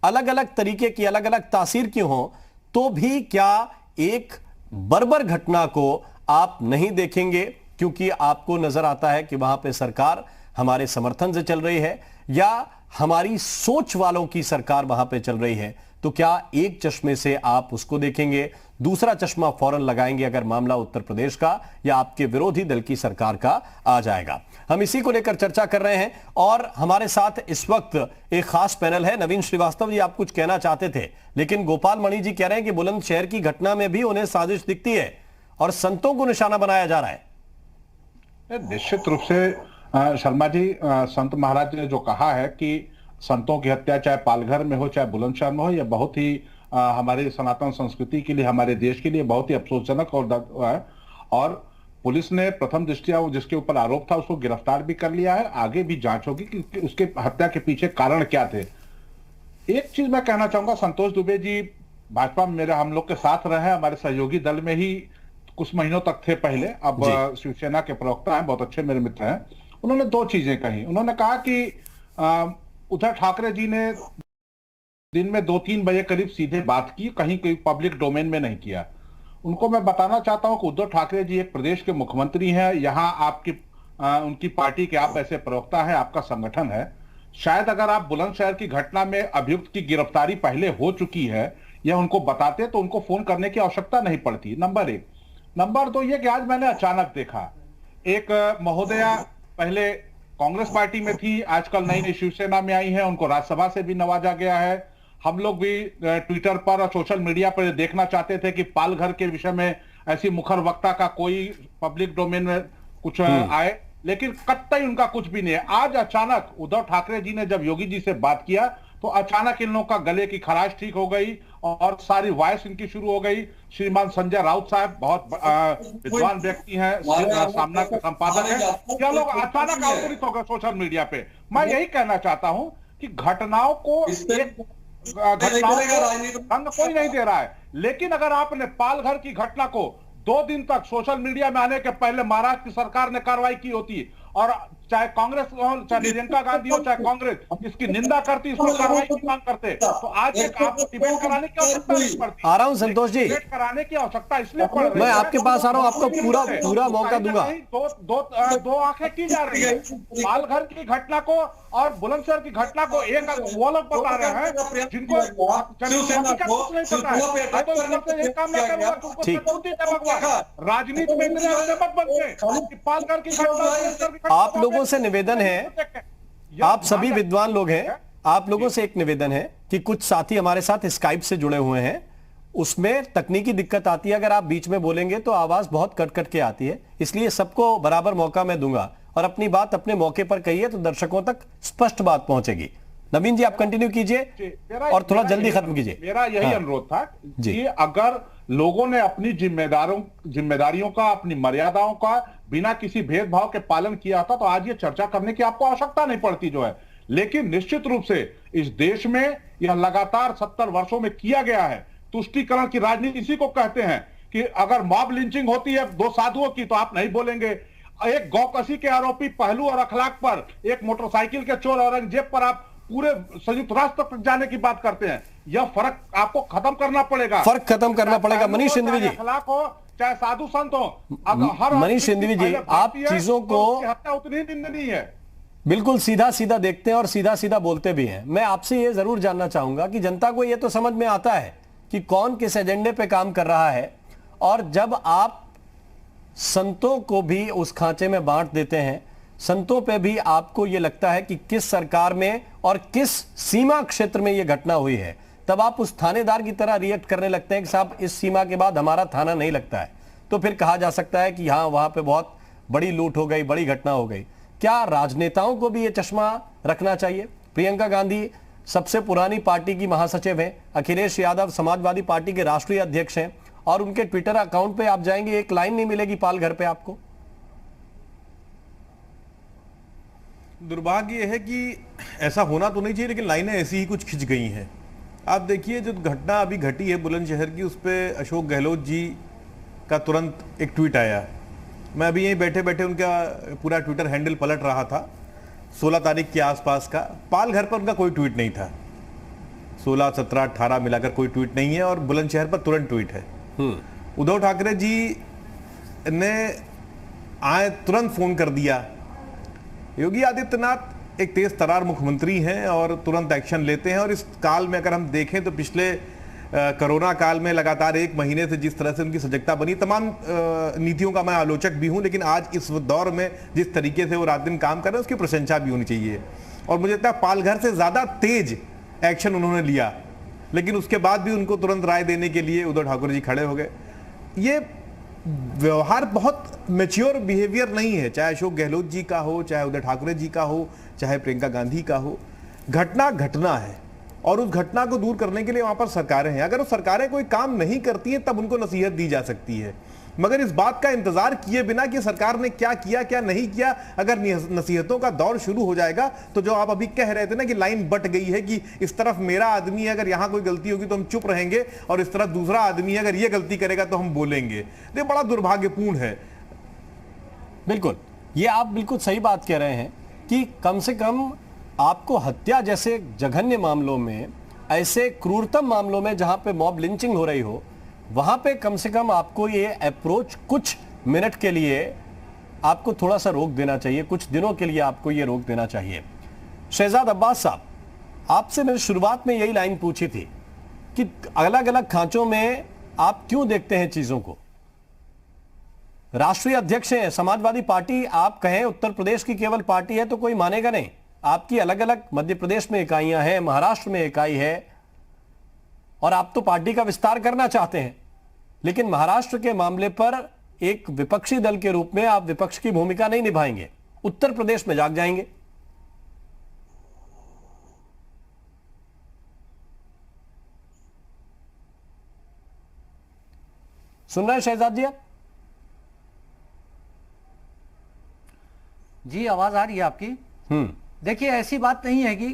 Speaker 1: अलग अलग तरीके की, अलग अलग तासीर की हों, तो भी क्या एक बर्बर घटना को आप नहीं देखेंगे क्योंकि आपको नजर आता है कि वहां पे सरकार हमारे समर्थन से चल रही है या हमारी सोच वालों की सरकार वहां पे चल रही है, तो क्या एक चश्मे से आप उसको देखेंगे, दूसरा चश्मा फौरन लगाएंगे अगर मामला उत्तर प्रदेश का या आपके विरोधी दल की सरकार का आ जाएगा? हम इसी को लेकर चर्चा कर रहे हैं और हमारे साथ इस वक्त एक खास पैनल है। नवीन श्रीवास्तव जी, आप कुछ कहना चाहते थे, लेकिन गोपाल मणि जी कह रहे हैं कि बुलंदशहर की घटना में भी उन्हें साजिश दिखती है और संतों को निशाना बनाया जा रहा है।
Speaker 7: निश्चित रूप से शर्मा जी, संत महाराज ने जो कहा है कि संतों की हत्या चाहे पालघर में हो चाहे बुलंदशहर में हो, यह बहुत ही हमारे सनातन संस्कृति के लिए, हमारे देश के लिए बहुत ही अफसोसजनक है। और पुलिस ने प्रथम दृष्टया जिसके ऊपर आरोप था उसको गिरफ्तार भी कर लिया है। आगे भी जांच होगी कि उसके हत्या के पीछे कारण क्या थे। एक चीज मैं कहना चाहूंगा, संतोष दुबे जी भाजपा में मेरे हम लोग के साथ रहे, हमारे सहयोगी दल में ही कुछ महीनों तक थे पहले, अब शिवसेना के प्रवक्ता हैं, बहुत अच्छे मेरे मित्र हैं। उन्होंने दो चीजें कही। उन्होंने कहा कि उद्धव ठाकरे जी ने दिन में 2-3 बजे करीब सीधे बात की, कहीं कोई पब्लिक डोमेन में नहीं किया। उनको मैं बताना चाहता हूं कि उद्धव ठाकरे जी एक प्रदेश के मुख्यमंत्री हैं, यहां आपकी उनकी पार्टी के आप ऐसे प्रवक्ता हैं, आपका संगठन है। शायद अगर आप बुलंदशहर की घटना में अभियुक्त की गिरफ्तारी पहले हो चुकी है या उनको बताते तो उनको फोन करने की आवश्यकता नहीं पड़ती, नंबर 1। नंबर 2 ये कि आज मैंने अचानक देखा एक महोदया पहले कांग्रेस पार्टी में थी, आजकल नई नई शिवसेना में आई है, उनको राज्यसभा से भी नवाजा गया है। हम लोग भी ट्विटर पर और सोशल मीडिया पर देखना चाहते थे कि पालघर के विषय में ऐसी मुखर वक्ता का कोई पब्लिक डोमेन में कुछ आए, लेकिन कतई उनका कुछ भी नहीं है। आज अचानक उद्धव ठाकरे जी ने जब योगी जी से बात किया तो अचानक इन लोगों का गले की खराश ठीक हो गई और सारी वॉइस इनकी शुरू हो गई। श्रीमान संजय राउत साहब बहुत विद्वान व्यक्ति हैं, सामना के संपादक हैं, क्या लोग अचानक अवतरित हो गए सोशल मीडिया पे। मैं यही कहना चाहता हूं कि घटनाओं को रंग कोई नहीं दे रहा है, लेकिन अगर आपने पालघर की घटना को 2 दिन तक सोशल मीडिया में आने के पहले महाराष्ट्र की सरकार ने कार्रवाई की होती और चाहे कांग्रेस हो, चाहे प्रियंका गांधी हो, चाहे कांग्रेस इसकी निंदा करती, इसको कार्रवाई की मांग करते, तो आज एक आपको डिबेट कराने की आवश्यकता नहीं पड़ती।
Speaker 1: आ रहा हूं संतोष जी,
Speaker 7: डिबेट कराने की आवश्यकता इसलिए पड़ रही है,
Speaker 1: मैं आपके पास आ रहा हूं, आपको पूरा मौका दूंगा।
Speaker 7: दो आंखें की जा रही है। पालघर की घटना को और बुलंदशहर की घटना को एक वो लोग बता रहे हैं जिनको राजनीति में मत बनते। पालघर की घटना,
Speaker 1: आप लोगों से निवेदन है, आप सभी विद्वान लोग हैं, आप लोगों से एक निवेदन है कि कुछ साथी हमारे साथ स्काइप से जुड़े हुए हैं, उसमें तकनीकी दिक्कत आती है, अगर आप बीच में बोलेंगे तो आवाज बहुत कट कट के आती है, इसलिए सबको बराबर मौका मैं दूंगा और अपनी बात अपने मौके पर कहिए तो दर्शकों तक स्पष्ट बात पहुंचेगी। नवीन जी, आप कंटिन्यू कीजिए और थोड़ा जल्दी खत्म कीजिए।
Speaker 7: मेरा यही अनुरोध था कि अगर लोगों ने अपनी जिम्मेदारियों का, अपनी मर्यादाओं का बिना किसी भेदभाव के पालन किया था तो आज ये चर्चा करने की आपको आवश्यकता नहीं पड़ती जो है। लेकिन निश्चित रूप से इस देश में यह लगातार 70 वर्षों में किया गया है। तुष्टीकरण की राजनीति इसी को कहते हैं कि अगर मॉब लिंचिंग होती है 2 साधुओं की तो आप नहीं बोलेंगे, एक गौकसी के आरोपी पहलू और अखलाक पर, एक मोटरसाइकिल के चोर औरंगजेब पर आप पूरे संयुक्त राष्ट्र तक जाने की बात करते हैं। यह फर्क आपको खत्म करना पड़ेगा,
Speaker 1: फर्क खत्म करना पड़ेगा। मनीष सिंधवी जी,
Speaker 7: अखलाक हो चाहे साधु संत हो,
Speaker 1: मनीष सिंधवी जी, आप चीजों को
Speaker 7: हत्या उतनी निंदनीय है।
Speaker 1: बिल्कुल सीधा सीधा देखते हैं और सीधा सीधा बोलते भी हैं। मैं आपसे यह जरूर जानना चाहूंगा कि जनता को यह तो समझ में आता है कि कौन किस एजेंडे पे काम कर रहा है, और जब आप संतों को भी उस खांचे में बांट देते हैं, संतों पे भी आपको यह लगता है कि किस सरकार में और किस सीमा क्षेत्र में यह घटना हुई है, तब आप उस थानेदार की तरह रिएक्ट करने लगते हैं कि साहब इस सीमा के बाद हमारा थाना नहीं लगता है, तो फिर कहा जा सकता है कि हाँ वहां पे बहुत बड़ी लूट हो गई, बड़ी घटना हो गई। क्या राजनेताओं को भी यह चश्मा रखना चाहिए? प्रियंका गांधी सबसे पुरानी पार्टी की महासचिव हैं, अखिलेश यादव समाजवादी पार्टी के राष्ट्रीय अध्यक्ष हैं, और उनके ट्विटर अकाउंट पे आप जाएंगे एक लाइन नहीं मिलेगी पालघर पे आपको।
Speaker 10: दुर्भाग्य यह है कि ऐसा होना तो नहीं चाहिए, लेकिन लाइनें ऐसी ही कुछ खिंच गई हैं। आप देखिए जो घटना अभी घटी है बुलंदशहर की, उस पर अशोक गहलोत जी का तुरंत एक ट्वीट आया। मैं अभी यहीं बैठे बैठे उनका पूरा ट्विटर हैंडल पलट रहा था 16 तारीख के आसपास का। पाल घर पर उनका कोई ट्वीट नहीं था। 16, 17, 18 मिलाकर कोई ट्वीट नहीं है और बुलंदशहर पर तुरंत ट्वीट है। उद्धव ठाकरे जी ने तुरंत फोन कर दिया। योगी आदित्यनाथ एक तेज तरार मुख्यमंत्री हैं और तुरंत एक्शन लेते हैं। और इस काल में अगर हम देखें तो पिछले कोरोना काल में लगातार 1 महीने से जिस तरह से उनकी सजगता बनी, तमाम नीतियों का मैं आलोचक भी हूं, लेकिन आज इस दौर में जिस तरीके से वो रात दिन काम कर रहे हैं उसकी प्रशंसा भी होनी चाहिए। और मुझे लगता है पालघर से ज्यादा तेज एक्शन उन्होंने लिया, लेकिन उसके बाद भी उनको तुरंत राय देने के लिए उद्धव ठाकरे जी खड़े हो गए। ये व्यवहार बहुत मैच्योर बिहेवियर नहीं है, चाहे अशोक गहलोत जी का हो, चाहे उद्धव ठाकरे जी का हो, चाहे प्रियंका गांधी का हो। घटना है और उस घटना को दूर करने के लिए वहां पर सरकारें हैं। अगर वो सरकारें कोई काम नहीं करती हैं तब उनको नसीहत दी जा सकती है, मगर इस बात का इंतजार किए बिना कि सरकार ने क्या किया क्या नहीं किया, अगर नसीहतों का दौर शुरू हो जाएगा तो जो आप अभी कह रहे थे ना कि लाइन बट गई है कि इस तरफ मेरा आदमी है, अगर यहां कोई गलती होगी तो हम चुप रहेंगे और इस तरफ दूसरा आदमी है, अगर ये गलती करेगा तो हम बोलेंगे। ये बड़ा दुर्भाग्यपूर्ण है।
Speaker 1: बिल्कुल, ये आप बिल्कुल सही बात कह रहे हैं कि कम से कम आपको हत्या जैसे जघन्य मामलों में, ऐसे क्रूरतम मामलों में जहां पे मॉब लिंचिंग हो रही हो, वहां पे कम से कम आपको ये अप्रोच कुछ मिनट के लिए आपको थोड़ा सा रोक देना चाहिए, कुछ दिनों के लिए आपको ये रोक देना चाहिए। शहजाद अब्बास साहब, आपसे मैंने शुरुआत में यही लाइन पूछी थी कि अलग अलग खांचों में आप क्यों देखते हैं चीजों को। राष्ट्रीय अध्यक्ष हैं समाजवादी पार्टी, आप कहें उत्तर प्रदेश की केवल पार्टी है तो कोई मानेगा नहीं। आपकी अलग अलग मध्य प्रदेश में इकाइयां हैं, महाराष्ट्र में इकाई है, और आप तो पार्टी का विस्तार करना चाहते हैं, लेकिन महाराष्ट्र के मामले पर एक विपक्षी दल के रूप में आप विपक्ष की भूमिका नहीं निभाएंगे, उत्तर प्रदेश में जाग जाएंगे। सुन रहे हैं शहजाद जी?
Speaker 5: जी, आवाज आ रही है आपकी? देखिए, ऐसी बात नहीं है कि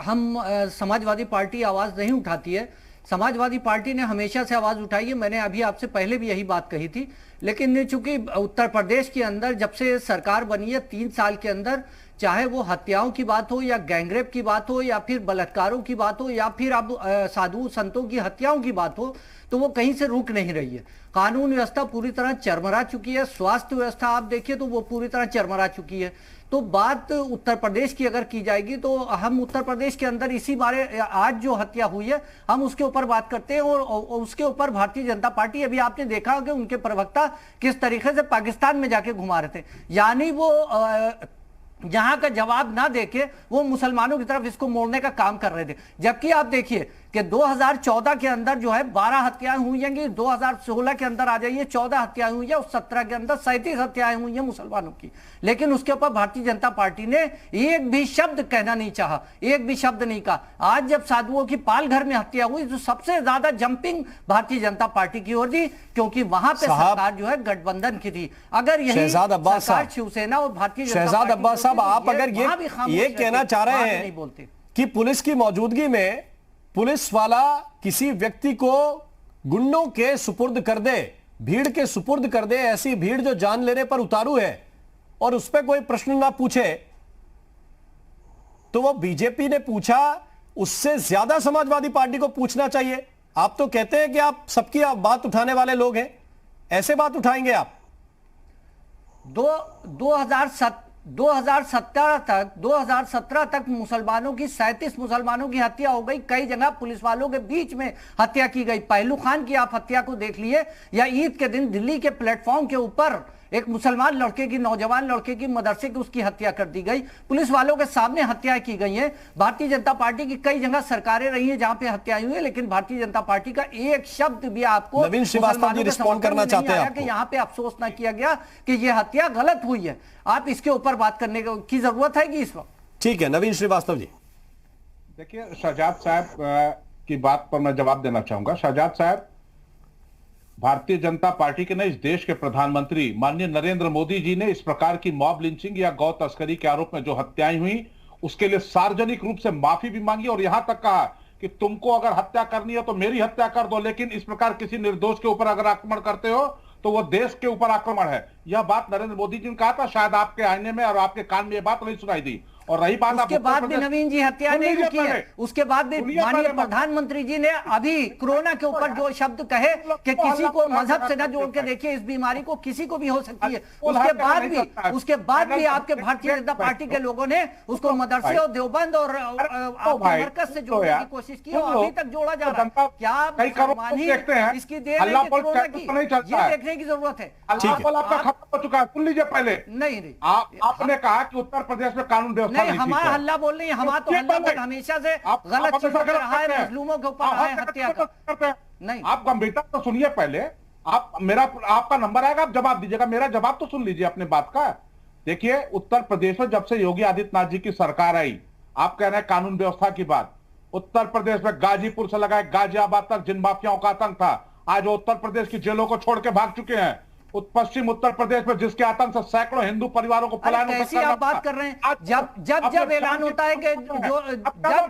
Speaker 5: हम समाजवादी पार्टी आवाज नहीं उठाती है। समाजवादी पार्टी ने हमेशा से आवाज उठाई है। मैंने अभी आपसे पहले भी यही बात कही थी, लेकिन चूंकि उत्तर प्रदेश के अंदर जब से सरकार बनी है 3 साल के अंदर, चाहे वो हत्याओं की बात हो या गैंगरेप की बात हो या फिर बलात्कारों की बात हो या फिर अब साधु संतों की हत्याओं की बात हो, तो वो कहीं से रुक नहीं रही है। कानून व्यवस्था पूरी तरह चरमरा चुकी है। स्वास्थ्य व्यवस्था आप देखिए तो वो पूरी तरह चरमरा चुकी है। तो बात उत्तर प्रदेश की अगर की जाएगी तो हम उत्तर प्रदेश के अंदर इसी बारे, आज जो हत्या हुई है हम उसके ऊपर बात करते हैं, और उसके ऊपर भारतीय जनता पार्टी, अभी आपने देखा कि उनके प्रवक्ता किस तरीके से पाकिस्तान में जाके घुमा रहे थे, यानी वो यहां का जवाब ना देके वो मुसलमानों की तरफ इसको मोड़ने का काम कर रहे थे। जबकि आप देखिए कि 2014 के अंदर जो है 12 हत्याएं हुई हैं, 2016 के अंदर आ जाइए 14 हत्याएं हुई है, और 17 के अंदर 37 हत्याएं हुई हैं मुसलमानों की। लेकिन उसके ऊपर भारतीय जनता पार्टी ने एक भी शब्द कहना नहीं चाहा, एक भी शब्द नहीं कहा। आज जब साधुओं की पालघर में हत्या हुई तो सबसे ज्यादा जंपिंग भारतीय जनता पार्टी की ओर थी, क्योंकि वहां पे सरकार जो है गठबंधन की थी। अगर यही सरकार शिवसेना और भारतीय
Speaker 1: शहजाद अब्बास साहब, आप अगर ये कहना चाह रहे हैं कि पुलिस की मौजूदगी में पुलिस वाला किसी व्यक्ति को गुंडों के सुपुर्द कर दे, भीड़ के सुपुर्द कर दे, ऐसी भीड़ जो जान लेने पर उतारू है, और उस पर कोई प्रश्न ना पूछे, तो वो बीजेपी ने पूछा, उससे ज्यादा समाजवादी पार्टी को पूछना चाहिए। आप तो कहते हैं कि आप सबकी बात उठाने वाले लोग हैं, ऐसे बात उठाएंगे आप?
Speaker 5: 2017 तक मुसलमानों की 37 मुसलमानों की हत्या हो गई। कई जगह पुलिस वालों के बीच में हत्या की गई। पहलू खान की आप हत्या को देख लिए, या ईद के दिन दिल्ली के प्लेटफॉर्म के ऊपर एक मुसलमान लड़के की, नौजवान लड़के की, मदरसे की उसकी हत्या कर दी गई। पुलिस वालों के सामने हत्याएं की गई हैं। भारतीय जनता पार्टी की कई जगह सरकारें रही हैं जहां पे हत्याएं हुई है, लेकिन भारतीय जनता पार्टी का एक शब्द भी आपको
Speaker 1: नवीन श्रीवास्तव जी रिस्पॉन्ड करना चाहते हैं
Speaker 5: कि यहाँ पे अफसोस ना किया गया कि यह हत्या गलत हुई है। आप इसके ऊपर बात करने की जरूरत है कि इस वक्त?
Speaker 1: ठीक है, नवीन श्रीवास्तव जी।
Speaker 7: देखिए, शहजाद साहब की बात पर मैं जवाब देना चाहूंगा। शहजाद साहब, भारतीय जनता पार्टी के ने इस देश के प्रधानमंत्री माननीय नरेंद्र मोदी जी ने इस प्रकार की मॉब लिंचिंग या गौ तस्करी के आरोप में जो हत्याएं हुई उसके लिए सार्वजनिक रूप से माफी भी मांगी, और यहां तक कहा कि तुमको अगर हत्या करनी है तो मेरी हत्या कर दो, लेकिन इस प्रकार किसी निर्दोष के ऊपर अगर आक्रमण करते हो तो वो देश के ऊपर आक्रमण है। यह बात नरेंद्र मोदी जी ने कहा था, शायद आपके आईने में और आपके कान में ये बात नहीं सुनाई दी। और रही बात,
Speaker 5: उसके बाद भी नवीन जी हत्या नहीं रुकी है। उसके बाद भी माननीय प्रधानमंत्री जी ने अभी कोरोना के ऊपर जो शब्द कहे कि किसी को मजहब से न जोड़ के देखिए, इस बीमारी को किसी को भी हो सकती है। उसके बाद भी आपके भारतीय जनता पार्टी के लोगों ने उसको मदरसे और देवबंद और आपके मरकज से जोड़ने की कोशिश की और अभी तक जोड़ा जा रहा है। क्या इसकी देर है कोरोना की, ये देखने की जरूरत है।
Speaker 7: आपका खत्म हो चुका है, सुन लीजिए पहले।
Speaker 5: नहीं,
Speaker 7: आपने कहा कि उत्तर प्रदेश में कानून व्यवस्था
Speaker 5: नहीं, हमारा हल्ला बोल रही है। हमारा तो हल्ला बोल हमेशा से गलत चीजों पे रहा है, मजलूमों के ऊपर रहा है, हत्या का। नहीं,
Speaker 7: आप गंभीरता तो सुनिए पहले। आपका नंबर आएगा, आप जवाब दीजिएगा। मेरा जवाब तो सुन लीजिए अपने बात का। देखिए, उत्तर प्रदेश में जब से योगी आदित्यनाथ जी की सरकार आई, आप कह रहे हैं कानून व्यवस्था की बात। उत्तर प्रदेश में गाजीपुर से लगाए गाजियाबाद तक जिन माफियाओं का आतंक था, आज वो उत्तर प्रदेश की जेलों को छोड़ के भाग चुके हैं। पश्चिम उत्तर प्रदेश में जिसके आतंक से सैकड़ों हिंदू परिवारों को पलायन
Speaker 5: कैसी आप बात कर रहे हैं? जब ऐलान होता है कि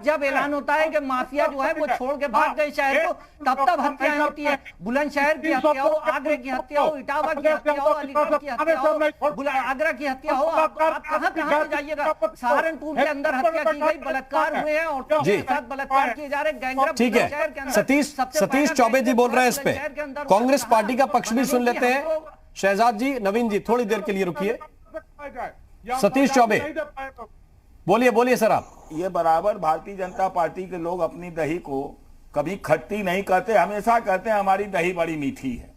Speaker 5: जब ऐलान होता है कि माफिया जो है वो छोड़ के भाग गए शहर को, तब हत्याएं होती है। बुलंदशहर की हत्या हो, आगरा की हत्या हो, इटावा की हत्या हो, अलीगढ़ की हत्या हो, आगरा की हत्या हो, आप कहां से जाइएगा? सहारनपुर के अंदर हत्या की गई, बलात्कार हुए हैं और के साथ बलात्कार किए जा रहे हैं। गैंगरेप
Speaker 1: ठीक है, सतीश चौबे जी बोल रहे हैं इस पे। कांग्रेस पार्टी का पक्ष भी सुन लेते हैं। शहजाद जी, नवीन जी, थोड़ी देर के लिए रुकिए। सतीश चौबे, बोलिए सर आप।
Speaker 6: ये बराबर भारतीय जनता पार्टी के लोग अपनी दही को कभी खट्टी नहीं कहते, हमेशा कहते हैं हमारी दही बड़ी मीठी है।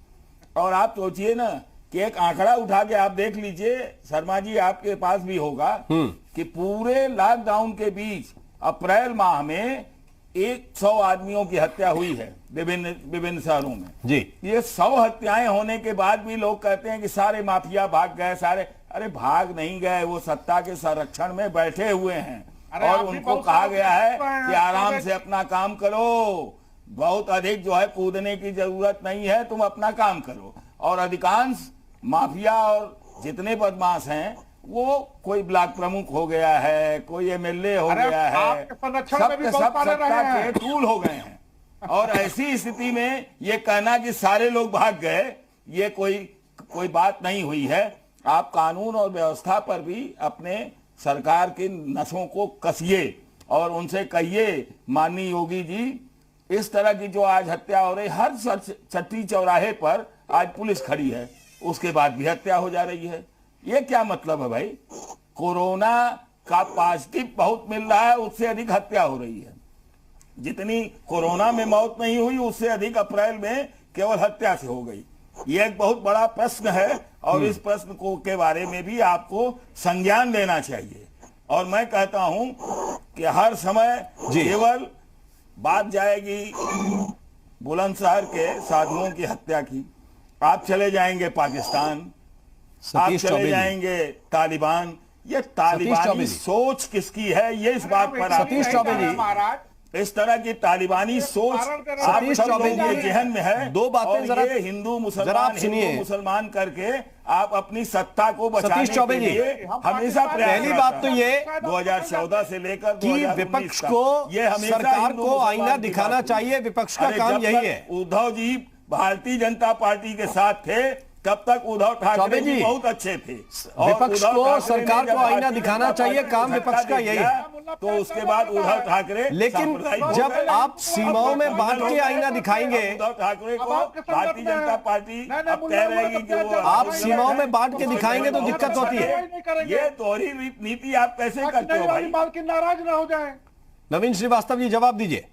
Speaker 6: और आप सोचिए ना कि एक आंकड़ा उठा के आप देख लीजिए, शर्मा जी आपके पास भी होगा, कि पूरे लॉकडाउन के बीच अप्रैल माह में 100 आदमियों की हत्या हुई है विभिन्न शहरों में
Speaker 1: जी।
Speaker 6: ये 100 हत्याएं होने के बाद भी लोग कहते हैं कि सारे माफिया भाग गए, सारे। अरे भाग नहीं गए, वो सत्ता के संरक्षण में बैठे हुए हैं और उनको कहा गया है कि आराम से अपना काम करो, बहुत अधिक जो है कूदने की जरूरत नहीं है, तुम अपना काम करो। और अधिकांश माफिया और जितने बदमाश हैं वो कोई ब्लॉक प्रमुख हो गया है, कोई एमएलए हो गया है, सब सत्ता के टूल हो गए हैं। और ऐसी स्थिति में ये कहना कि सारे लोग भाग गए, ये कोई बात नहीं हुई है। आप कानून और व्यवस्था पर भी अपने सरकार के नसों को कसिए और उनसे कहिए, माननीय योगी जी, इस तरह की जो आज हत्या हो रही, हर छठी चौराहे पर आज पुलिस खड़ी है, उसके बाद भी हत्या हो जा रही है। ये क्या मतलब है भाई? कोरोना का पॉजिटिव बहुत मिल रहा है, उससे अधिक हत्या हो रही है। जितनी कोरोना में मौत नहीं हुई, उससे अधिक अप्रैल में केवल हत्या से हो गई। ये एक बहुत बड़ा प्रश्न है और इस प्रश्न को के बारे में भी आपको संज्ञान लेना चाहिए। और मैं कहता हूं कि हर समय केवल बात जाएगी बुलंदशहर के साधुओं की हत्या की, आप चले जाएंगे पाकिस्तान, आप चले जाएंगे तालिबान। ये तालिबानी सोच किसकी है, ये इस बात पर
Speaker 1: सतीश चौबे जी,
Speaker 6: इस तरह की तालिबानी सोच
Speaker 1: सतीश चौबे जी
Speaker 6: जहन में है।
Speaker 1: दो बातें जरा
Speaker 6: हिंदू मुसलमान करके आप अपनी सत्ता को बचाने के लिए हमेशा
Speaker 1: पहली बात तो ये
Speaker 6: 2014 से लेकर
Speaker 1: कि विपक्ष को, ये सरकार को आईना दिखाना चाहिए। विपक्ष का काम यही है।
Speaker 6: उद्धव जी भारतीय जनता पार्टी के साथ थे, तब तक उद्धव ठाकरे जी बहुत अच्छे थे।
Speaker 1: विपक्ष को, सरकार को आईना दिखाना चाहिए, काम विपक्ष का यही है।
Speaker 6: तो उसके बाद उद्धव ठाकरे,
Speaker 1: लेकिन जब आप सीमाओं में बांट के आईना दिखाएंगे,
Speaker 6: उद्धव ठाकरे को भारतीय जनता पार्टी अब कह रहेगी कि वो,
Speaker 1: आप सीमाओं में बांट के दिखाएंगे तो दिक्कत होती है।
Speaker 6: ये दोहरी नीति आप कैसे करते हो भाई?
Speaker 7: मालकिन नाराज ना हो जाए।
Speaker 1: नवीन श्रीवास्तव जी जवाब दीजिए।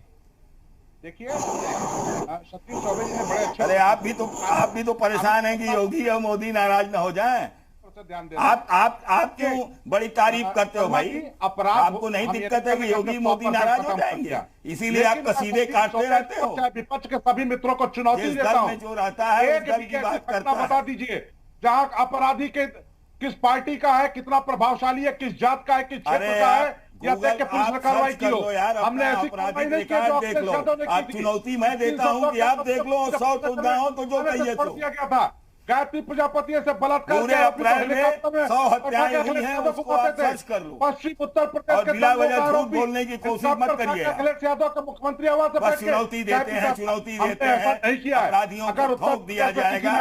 Speaker 7: देखिए, सतीश चौबे जी ने बड़े अच्छे,
Speaker 6: अरे आप भी तो परेशान हैं कि योगी और मोदी नाराज ना हो जाएं। आप क्यों बड़ी तारीफ करते हो भाई? आपको नहीं दिक्कत है कि योगी मोदी नाराज हो जाएंगे, इसीलिए आप कसीदे काटते रहते हो।
Speaker 7: विपक्ष के सभी मित्रों को चुनौती देता हूं,
Speaker 6: जो रहता है उस दल की बात करता है।
Speaker 7: बता दीजिए, जहां अपराधी के किस पार्टी का है, कितना प्रभावशाली है, किस जात का है, किस क्षेत्र का है, या देख के पुलिस ने कार्रवाई की हो। हमने ऐसी
Speaker 6: आपराधिक रिकॉर्ड देख लो। आप चुनौती मैं देता हूं कि आप देख लो, 100 तो जो कहिए तो
Speaker 7: क्या था। गायत्री प्रजापति से बलात्कार
Speaker 6: पूरे अप्रैल में 100 हत्याएं हुई हैं, उसको आप सर्च कर लो।
Speaker 7: पश्चिम उत्तर प्रदेश
Speaker 6: और बिला वजह झूठ बोलने की कोशिश मत करिए।
Speaker 7: अखिलेश यादव के मुख्यमंत्री आवास से
Speaker 6: बस चुनौती देते हैं, अपराधियों को ठोक दिया जाएगा,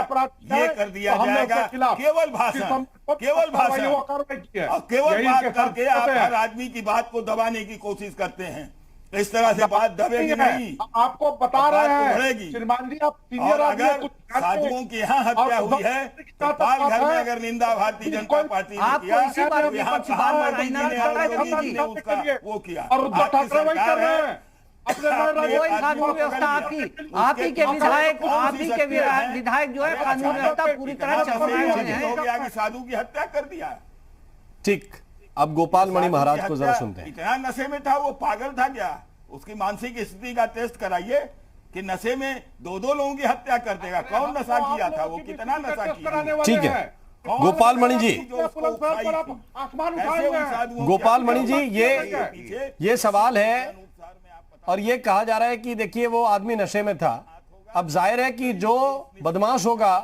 Speaker 6: ये कर दिया जाएगा। केवल भाषण, केवल भाषण, केवल बात करके आप हर आदमी की बात को दबाने की कोशिश करते हैं। इस तरह से बात दबेगी नहीं,
Speaker 7: आपको बता रहे हैं
Speaker 6: बढ़ेगी।
Speaker 7: श्रीमान जी, आप
Speaker 6: और अगर साधुओं की यहाँ हत्या हुई है तो पाल घर में अगर निंदा भारतीय जनता पार्टी ने किया तो यहाँ प्रधानमंत्री जी ने और योगी जी ने उसका वो किया।
Speaker 7: और उद्धव ठाकरे वही कर रहे हैं।
Speaker 5: कानून व्यवस्था आप ही के विधायक जो है कानून व्यवस्था पूरी तरह चरमराए हुए हैं।
Speaker 6: साधु की हत्या कर दिया।
Speaker 1: ठीक, अब गोपाल मणि महाराज को जरा सुनते हैं।
Speaker 6: इतना नशे में था, वो पागल था क्या? उसकी मानसिक स्थिति का टेस्ट कराइए कि नशे में दो लोगों की हत्या कर देगा। कौन नशा किया था, वो कितना नशा किया?
Speaker 1: ठीक है गोपाल मणि जी, गोपाल मणि जी, ये सवाल है और ये कहा जा रहा है कि देखिए वो आदमी नशे में था। अब जाहिर है कि जो बदमाश होगा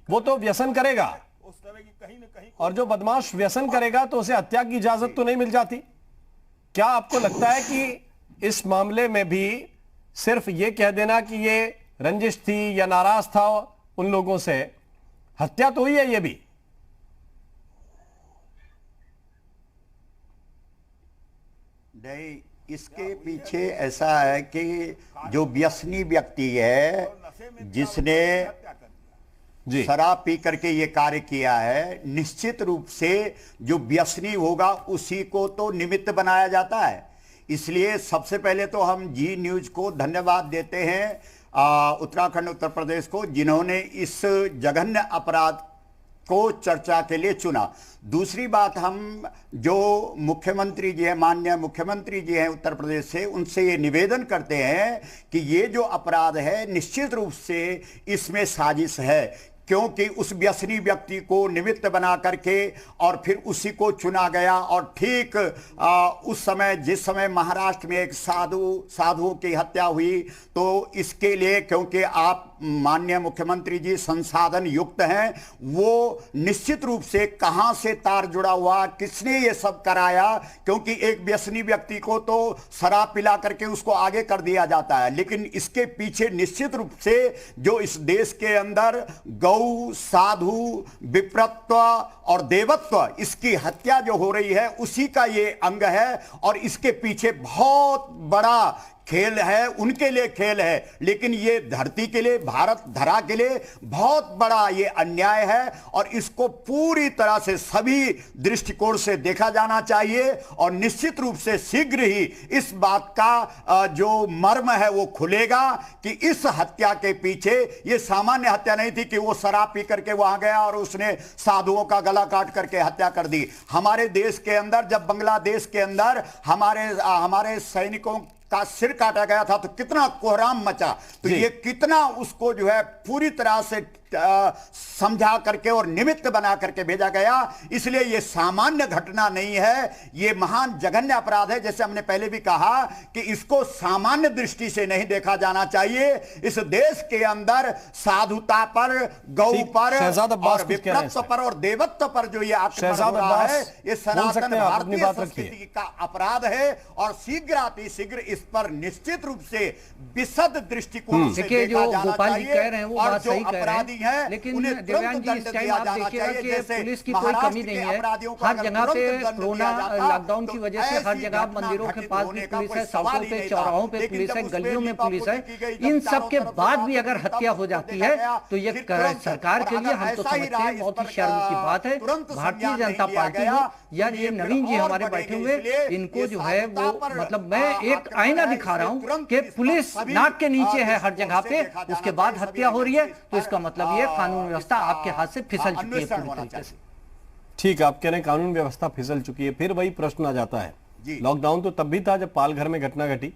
Speaker 1: वो तो व्यसन करेगा, और जो बदमाश व्यसन करेगा तो उसे हत्या की इजाजत तो नहीं मिल जाती। क्या आपको लगता है कि इस मामले में भी सिर्फ ये कह देना कि ये रंजिश थी या नाराज था उन लोगों से, हत्या तो हुई है ये भी?
Speaker 9: नहीं, इसके पीछे ऐसा है कि जो व्यसनी व्यक्ति है जिसने शराब पी करके ये कार्य किया है, निश्चित रूप से जो व्यसनी होगा उसी को तो निमित्त बनाया जाता है। इसलिए सबसे पहले तो हम जी न्यूज को धन्यवाद देते हैं, उत्तराखंड उत्तर प्रदेश को, जिन्होंने इस जघन्य अपराध को चर्चा के लिए चुना। दूसरी बात, हम जो मुख्यमंत्री जी हैं, माननीय मुख्यमंत्री जी हैं उत्तर प्रदेश से, उनसे ये निवेदन करते हैं कि ये जो अपराध है निश्चित रूप से इसमें साजिश है, क्योंकि उस व्यसनी व्यक्ति को निमित्त बना करके और फिर उसी को चुना गया। और ठीक उस समय, जिस समय महाराष्ट्र में एक साधुओं की हत्या हुई, तो इसके लिए क्योंकि आप माननीय मुख्यमंत्री जी संसाधन युक्त हैं, वो निश्चित रूप से कहां से तार जुड़ा हुआ, किसने ये सब कराया, क्योंकि एक व्यसनी व्यक्ति को तो शराब पिला करके उसको आगे कर दिया जाता है, लेकिन इसके पीछे निश्चित रूप से जो इस देश के अंदर गौ, साधु, विप्रत्व और देवत्व, इसकी हत्या जो हो रही है उसी का ये अंग है। और इसके पीछे बहुत बड़ा खेल है, उनके लिए खेल है, लेकिन ये धरती के लिए, भारत धरा के लिए बहुत बड़ा ये अन्याय है और इसको पूरी तरह से सभी दृष्टिकोण से देखा जाना चाहिए। और निश्चित रूप से शीघ्र ही इस बात का जो मर्म है वो खुलेगा कि इस हत्या के पीछे ये सामान्य हत्या नहीं थी कि वो शराब पी करके वहां गया और उसने साधुओं का गला काट करके हत्या कर दी। हमारे देश के अंदर, जब बांग्लादेश के अंदर हमारे सैनिकों का सिर काटा गया था तो कितना कोहराम मचा, तो ये कितना उसको जो है पूरी तरह से समझा करके और निमित्त बना करके भेजा गया। इसलिए ये सामान्य घटना नहीं है, ये महान जघन्य अपराध है। जैसे हमने पहले भी कहा कि इसको सामान्य दृष्टि से नहीं देखा जाना चाहिए। इस देश के अंदर साधुता पर, गौ पर और विप्रत्व पर और देवत्व पर जो ये आक्रमण हो रहा है, ये सनातन भारतीय संस्कृति का अपराध है और शीघ्र इस पर निश्चित रूप से विशद दृष्टिकोण से देखा जाना चाहिए। और जो अपराधी है,
Speaker 5: लेकिन दिव्यांग जी, इस टाइम आप देखिएगा कि पुलिस की कोई कमी नहीं है। हर जगह पे कोरोना लॉकडाउन की वजह से हर जगह मंदिरों के पास भी पुलिस है, सड़कों पे, चौराहों पे पुलिस है, गलियों में पुलिस है। इन सब के बाद भी अगर हत्या हो जाती है तो ये सरकार के लिए, हम तो समझते हैं, बहुत ही शर्म की बात है। भारतीय जनता पार्टी हो या ये नवीन जी हमारे बैठे हुए, इनको जो है वो, मतलब मैं एक आईना दिखा रहा हूं कि पुलिस नाक के नीचे है हर जगह पे, उसके बाद हत्या हो रही है, तो इसका मतलब ये कानून व्यवस्था आपके हाथ से फिसल चुकी है पूरी तरीके से।
Speaker 1: ठीक, आप कह रहे हैं कानून व्यवस्था फिसल चुकी है। फिर वही प्रश्न आ जाता है, लॉकडाउन तो तब भी था जब पालघर में घटना घटी,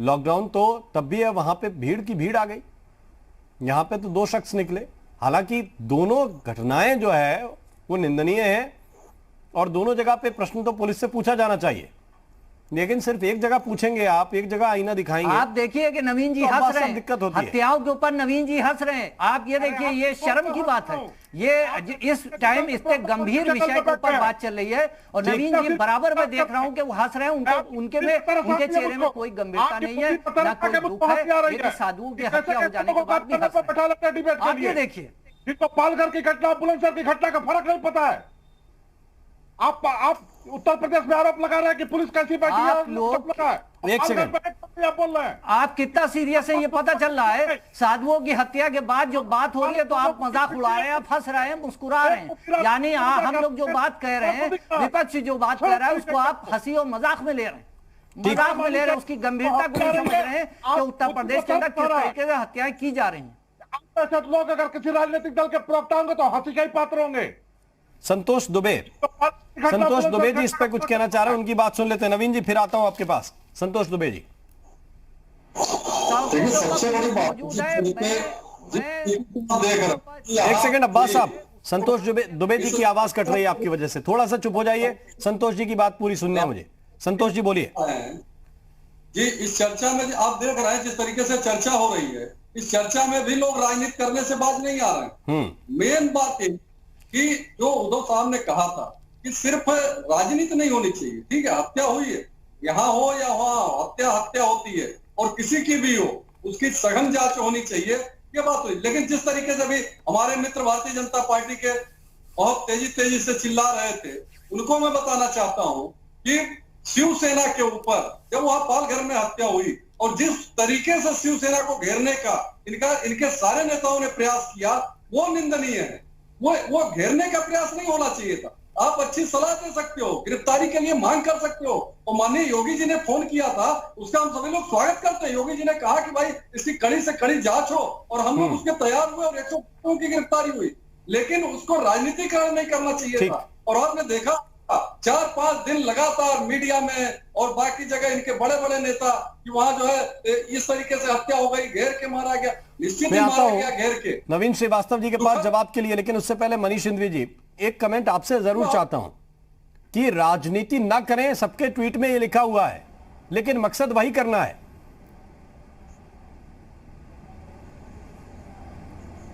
Speaker 1: लॉकडाउन तो तब भी है, वहां पे भीड़ की भीड़ आ गई, यहां पे तो 2 शख्स निकले। हालांकि दोनों घटनाएं जो है वो निंदनीय है और दोनों जगह पे प्रश्न तो पुलिस से पूछा जाना चाहिए लेकिन सिर्फ एक जगह पूछेंगे आप, एक जगह आईना दिखाएंगे।
Speaker 5: आप देखिए कि नवीन जी
Speaker 1: तो
Speaker 5: हंस रहे
Speaker 1: दिक्कत
Speaker 5: हैं,
Speaker 1: होती है।
Speaker 5: हत्याओं के ऊपर नवीन जी हंस रहे हैं। आप ये देखिए, ये शर्म की बात है। ये इस टाइम इतने गंभीर विषय के ऊपर बात चल रही है और नवीन जी बराबर मैं देख रहा हूं कि वो हंस रहे हैं। उनके चेहरे में कोई गंभीरता नहीं है, ना कोई दुख है। लेकिन साधुओं की हत्या हो जाने के बाद भी हंस रहे हैं। आप ये देखिए,
Speaker 7: जिसको पालघर की घटना, बुलंदशहर की घटना का फर्क नहीं पता है। आप उत्तर प्रदेश में आरोप लगा रहे हैं कि पुलिस कैसी बैठी है।
Speaker 5: आप लोग
Speaker 1: एक सेकंड,
Speaker 7: आप बोल रहे हैं,
Speaker 5: आप कितना सीरियस है ये पता चल रहा है। साधुओं की हत्या के बाद जो बात हो रही है तो आप मजाक उड़ा रहे हैं, आप हंस रहे हैं, मुस्कुरा रहे हैं। यानी हम लोग जो बात कह रहे हैं, विपक्ष जो बात कह रहा है, उसको आप हंसी और मजाक में ले रहे हैं, मजाक में ले रहे हैं। उसकी गंभीरता को नहीं समझ रहे हैं कि उत्तर प्रदेश के अंदर किस तरीके से हत्याएं की जा रही हैं।
Speaker 7: ऐसे लोग अगर किसी राजनीतिक दल के प्रवक्ता होंगे तो हंसी का ही पात्र होंगे।
Speaker 1: संतोष दुबे जी इस पर कुछ कहना चाह रहे हैं, उनकी बात सुन लेते हैं। नवीन जी फिर आता हूं आपके पास। संतोष दुबे जी, एक सेकंड अब्बास साहब, संतोष दुबे जी की आवाज कट रही है आपकी वजह से, थोड़ा सा चुप हो जाइए। संतोष जी की बात पूरी सुननी है मुझे। संतोष जी बोलिए
Speaker 8: जी। इस चर्चा में आप देख रहे हैं जिस तरीके से चर्चा हो रही है, इस चर्चा में भी लोग राजनीति करने से बाज नहीं आ रहे हैं। मेन बात है कि जो उद्धव साहब ने कहा था कि सिर्फ राजनीति नहीं होनी चाहिए। ठीक है, हत्या हुई है, यहाँ हो या वहां हत्या होती है, और किसी की भी हो उसकी सघन जांच होनी चाहिए, ये बात हुई। लेकिन जिस तरीके से भी हमारे मित्र भारतीय जनता पार्टी के बहुत तेजी से चिल्ला रहे थे, उनको मैं बताना चाहता हूं कि शिवसेना के ऊपर जब वहां पालघर में हत्या हुई और जिस तरीके से शिवसेना को घेरने का इनके सारे नेताओं ने प्रयास किया, वो निंदनीय है। वो घेरने का प्रयास नहीं होना चाहिए था। आप अच्छी सलाह दे सकते हो, गिरफ्तारी के लिए मांग कर सकते हो। और माननीय योगी जी ने फोन किया था, उसका हम सभी लोग स्वागत करते हैं। योगी जी ने कहा कि भाई इसकी कड़ी से कड़ी जांच हो, और हम लोग उसके तैयार हुए और 100 लोगों की गिरफ्तारी हुई। लेकिन उसको राजनीतिकरण नहीं करना चाहिए था। और आपने देखा 4-5 दिन लगातार मीडिया में और बाकी जगह इनके बड़े बड़े नेता कि वहां जो है इस तरीके से हत्या हो गई, घेर के मारा गया। निश्चित ही मारा गया घेर के।
Speaker 1: नवीन श्रीवास्तव जी के पास जवाब के लिए, लेकिन उससे पहले मनीष सिंधवी जी, एक कमेंट आपसे जरूर चाहता हूं कि राजनीति ना करें, सबके ट्वीट में ये लिखा हुआ है, लेकिन मकसद वही करना है।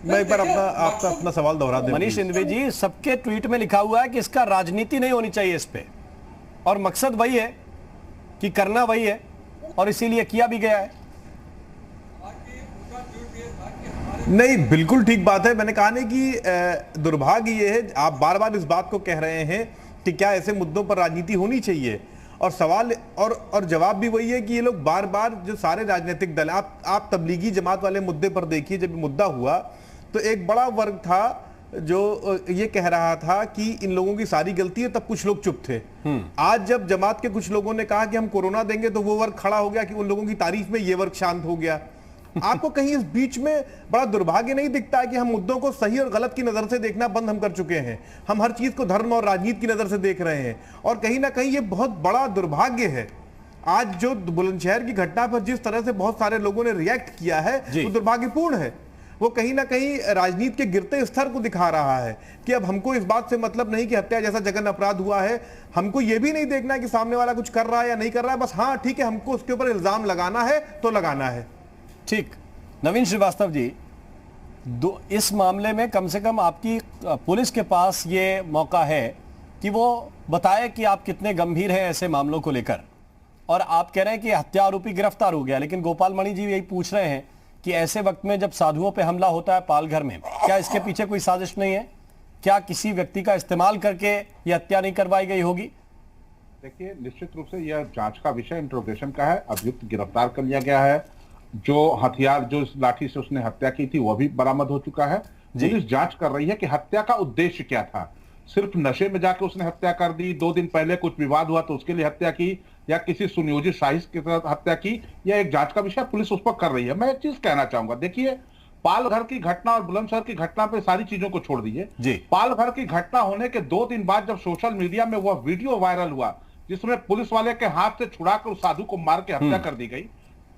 Speaker 10: मैं एक बार आपका अपना सवाल दोहरा दूं।
Speaker 1: मनीष सिंधवी जी, सबके ट्वीट में लिखा हुआ है कि इसका राजनीति नहीं होनी चाहिए इस पे, और मकसद वही है कि करना वही है, और इसीलिए किया भी गया है।
Speaker 10: नहीं, बिल्कुल ठीक बात है। मैंने कहा नहीं कि दुर्भाग्य ये है, आप बार बार इस बात को कह रहे हैं कि क्या ऐसे मुद्दों पर राजनीति होनी चाहिए, और सवाल और जवाब भी वही है कि ये लोग बार बार जो सारे राजनीतिक दल, आप तबलीगी जमात वाले मुद्दे पर देखिए, जब मुद्दा हुआ तो एक बड़ा वर्ग था जो ये कह रहा था कि इन लोगों की सारी गलती है, तब कुछ लोग चुप थे। आज जब जमात के कुछ लोगों ने कहा कि हम कोरोना देंगे, तो वो वर्ग खड़ा हो गया कि उन लोगों की तारीफ में ये वर्ग शांत हो गया। आपको कहीं इस बीच में बड़ा दुर्भाग्य नहीं दिखता है कि हम मुद्दों को सही और गलत की नजर से देखना बंद हम कर चुके हैं? हम हर चीज को धर्म और राजनीति की नजर से देख रहे हैं, और कहीं ना कहीं ये बहुत बड़ा दुर्भाग्य है। आज जो बुलंदशहर की घटना पर जिस तरह से बहुत सारे लोगों ने रिएक्ट किया है, वो दुर्भाग्यपूर्ण है। वो कहीं ना कहीं राजनीति के गिरते स्तर को दिखा रहा है कि अब हमको इस बात से मतलब नहीं कि हत्या जैसा जघन्य अपराध हुआ है, हमको ये भी नहीं देखना कि सामने वाला कुछ कर रहा है या नहीं कर रहा है, बस हाँ ठीक है, हमको उसके ऊपर इल्जाम लगाना है तो लगाना है।
Speaker 1: ठीक। नवीन श्रीवास्तव जी, इस मामले में कम से कम आपकी पुलिस के पास ये मौका है कि वो बताए कि आप कितने गंभीर हैं ऐसे मामलों को लेकर, और आप कह रहे हैं कि हत्या आरोपी गिरफ्तार हो गया, लेकिन गोपाल मणि जी यही पूछ रहे हैं कि ऐसे वक्त में जब साधुओं पे हमला होता है पालघर में, क्या इसके पीछे कोई साजिश नहीं है? क्या किसी व्यक्ति का इस्तेमाल करके ये हत्या नहीं करवाई गई होगी?
Speaker 7: देखिए, निश्चित रूप से यह जांच का विषय, इंट्रोगेशन का है। अभियुक्त गिरफ्तार कर लिया गया है। जो हथियार, जो इस लाठी से उसने हत्या की थी, वह भी बरामद हो चुका है। पुलिस जांच कर रही है कि हत्या का उद्देश्य क्या था। सिर्फ नशे में जाके उसने हत्या कर दी, 2 दिन पहले कुछ विवाद हुआ तो उसके लिए हत्या की, या किसी सुनियोजित साजिश के तहत हत्या की, यह एक जांच का विषय, पुलिस उस पर कर रही है। मैं एक चीज कहना चाहूंगा, देखिए, पालघर की घटना और बुलंदशहर की घटना पे सारी चीजों को छोड़ दीजिए। पालघर की घटना होने के 2 दिन बाद जब सोशल मीडिया में वह वीडियो वायरल हुआ जिसमें पुलिस वाले के हाथ से छुड़ाकर उस साधु को मार के हत्या कर दी गई,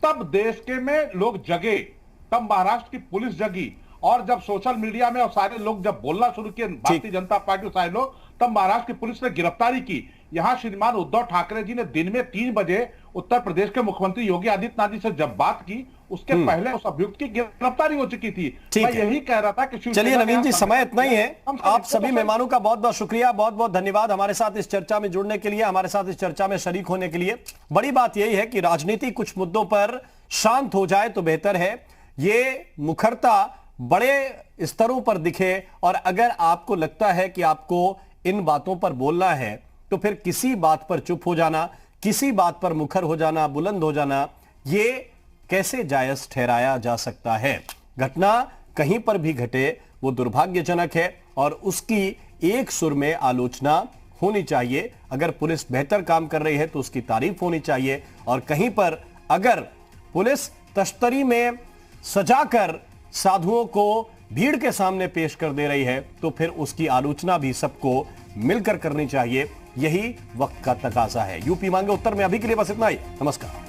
Speaker 7: तब देश के में लोग जगे, तब महाराष्ट्र की पुलिस जगी, और जब सोशल मीडिया में और सारे लोग जब बोलना शुरू किए, भारतीय जनता पार्टी सारे लोग, तब महाराष्ट्र की पुलिस ने गिरफ्तारी की। यहां श्रीमान उद्धव ठाकरे जी ने दिन में 3 बजे उत्तर प्रदेश के मुख्यमंत्री योगी आदित्यनाथ जी से जब बात की, उसके पहले उस अभियुक्त की गिरफ्तारी हो चुकी थी। मैं यही कह रहा था कि
Speaker 1: चलिए नवीन जी, समय इतना ही है। आप सभी मेहमानों का बहुत बहुत शुक्रिया, बहुत बहुत धन्यवाद हमारे साथ इस चर्चा में जुड़ने के लिए, हमारे साथ इस चर्चा में शरीक होने के लिए। बड़ी बात यही है कि राजनीति कुछ मुद्दों पर शांत हो जाए तो बेहतर है, ये मुखरता बड़े स्तरों पर दिखे, और अगर आपको लगता है कि आपको इन बातों पर बोलना है तो फिर किसी बात पर चुप हो जाना, किसी बात पर मुखर हो जाना, बुलंद हो जाना, ये कैसे जायज ठहराया जा सकता है। घटना कहीं पर भी घटे वो दुर्भाग्यजनक है और उसकी एक सुर में आलोचना होनी चाहिए। अगर पुलिस बेहतर काम कर रही है तो उसकी तारीफ होनी चाहिए, और कहीं पर अगर पुलिस तश्तरी में सजाकर साधुओं को भीड़ के सामने पेश कर दे रही है तो फिर उसकी आलोचना भी सबको मिलकर करनी चाहिए। यही वक्त का तकाजा है। यूपी मांगे उत्तर में अभी के लिए बस इतना ही। नमस्कार।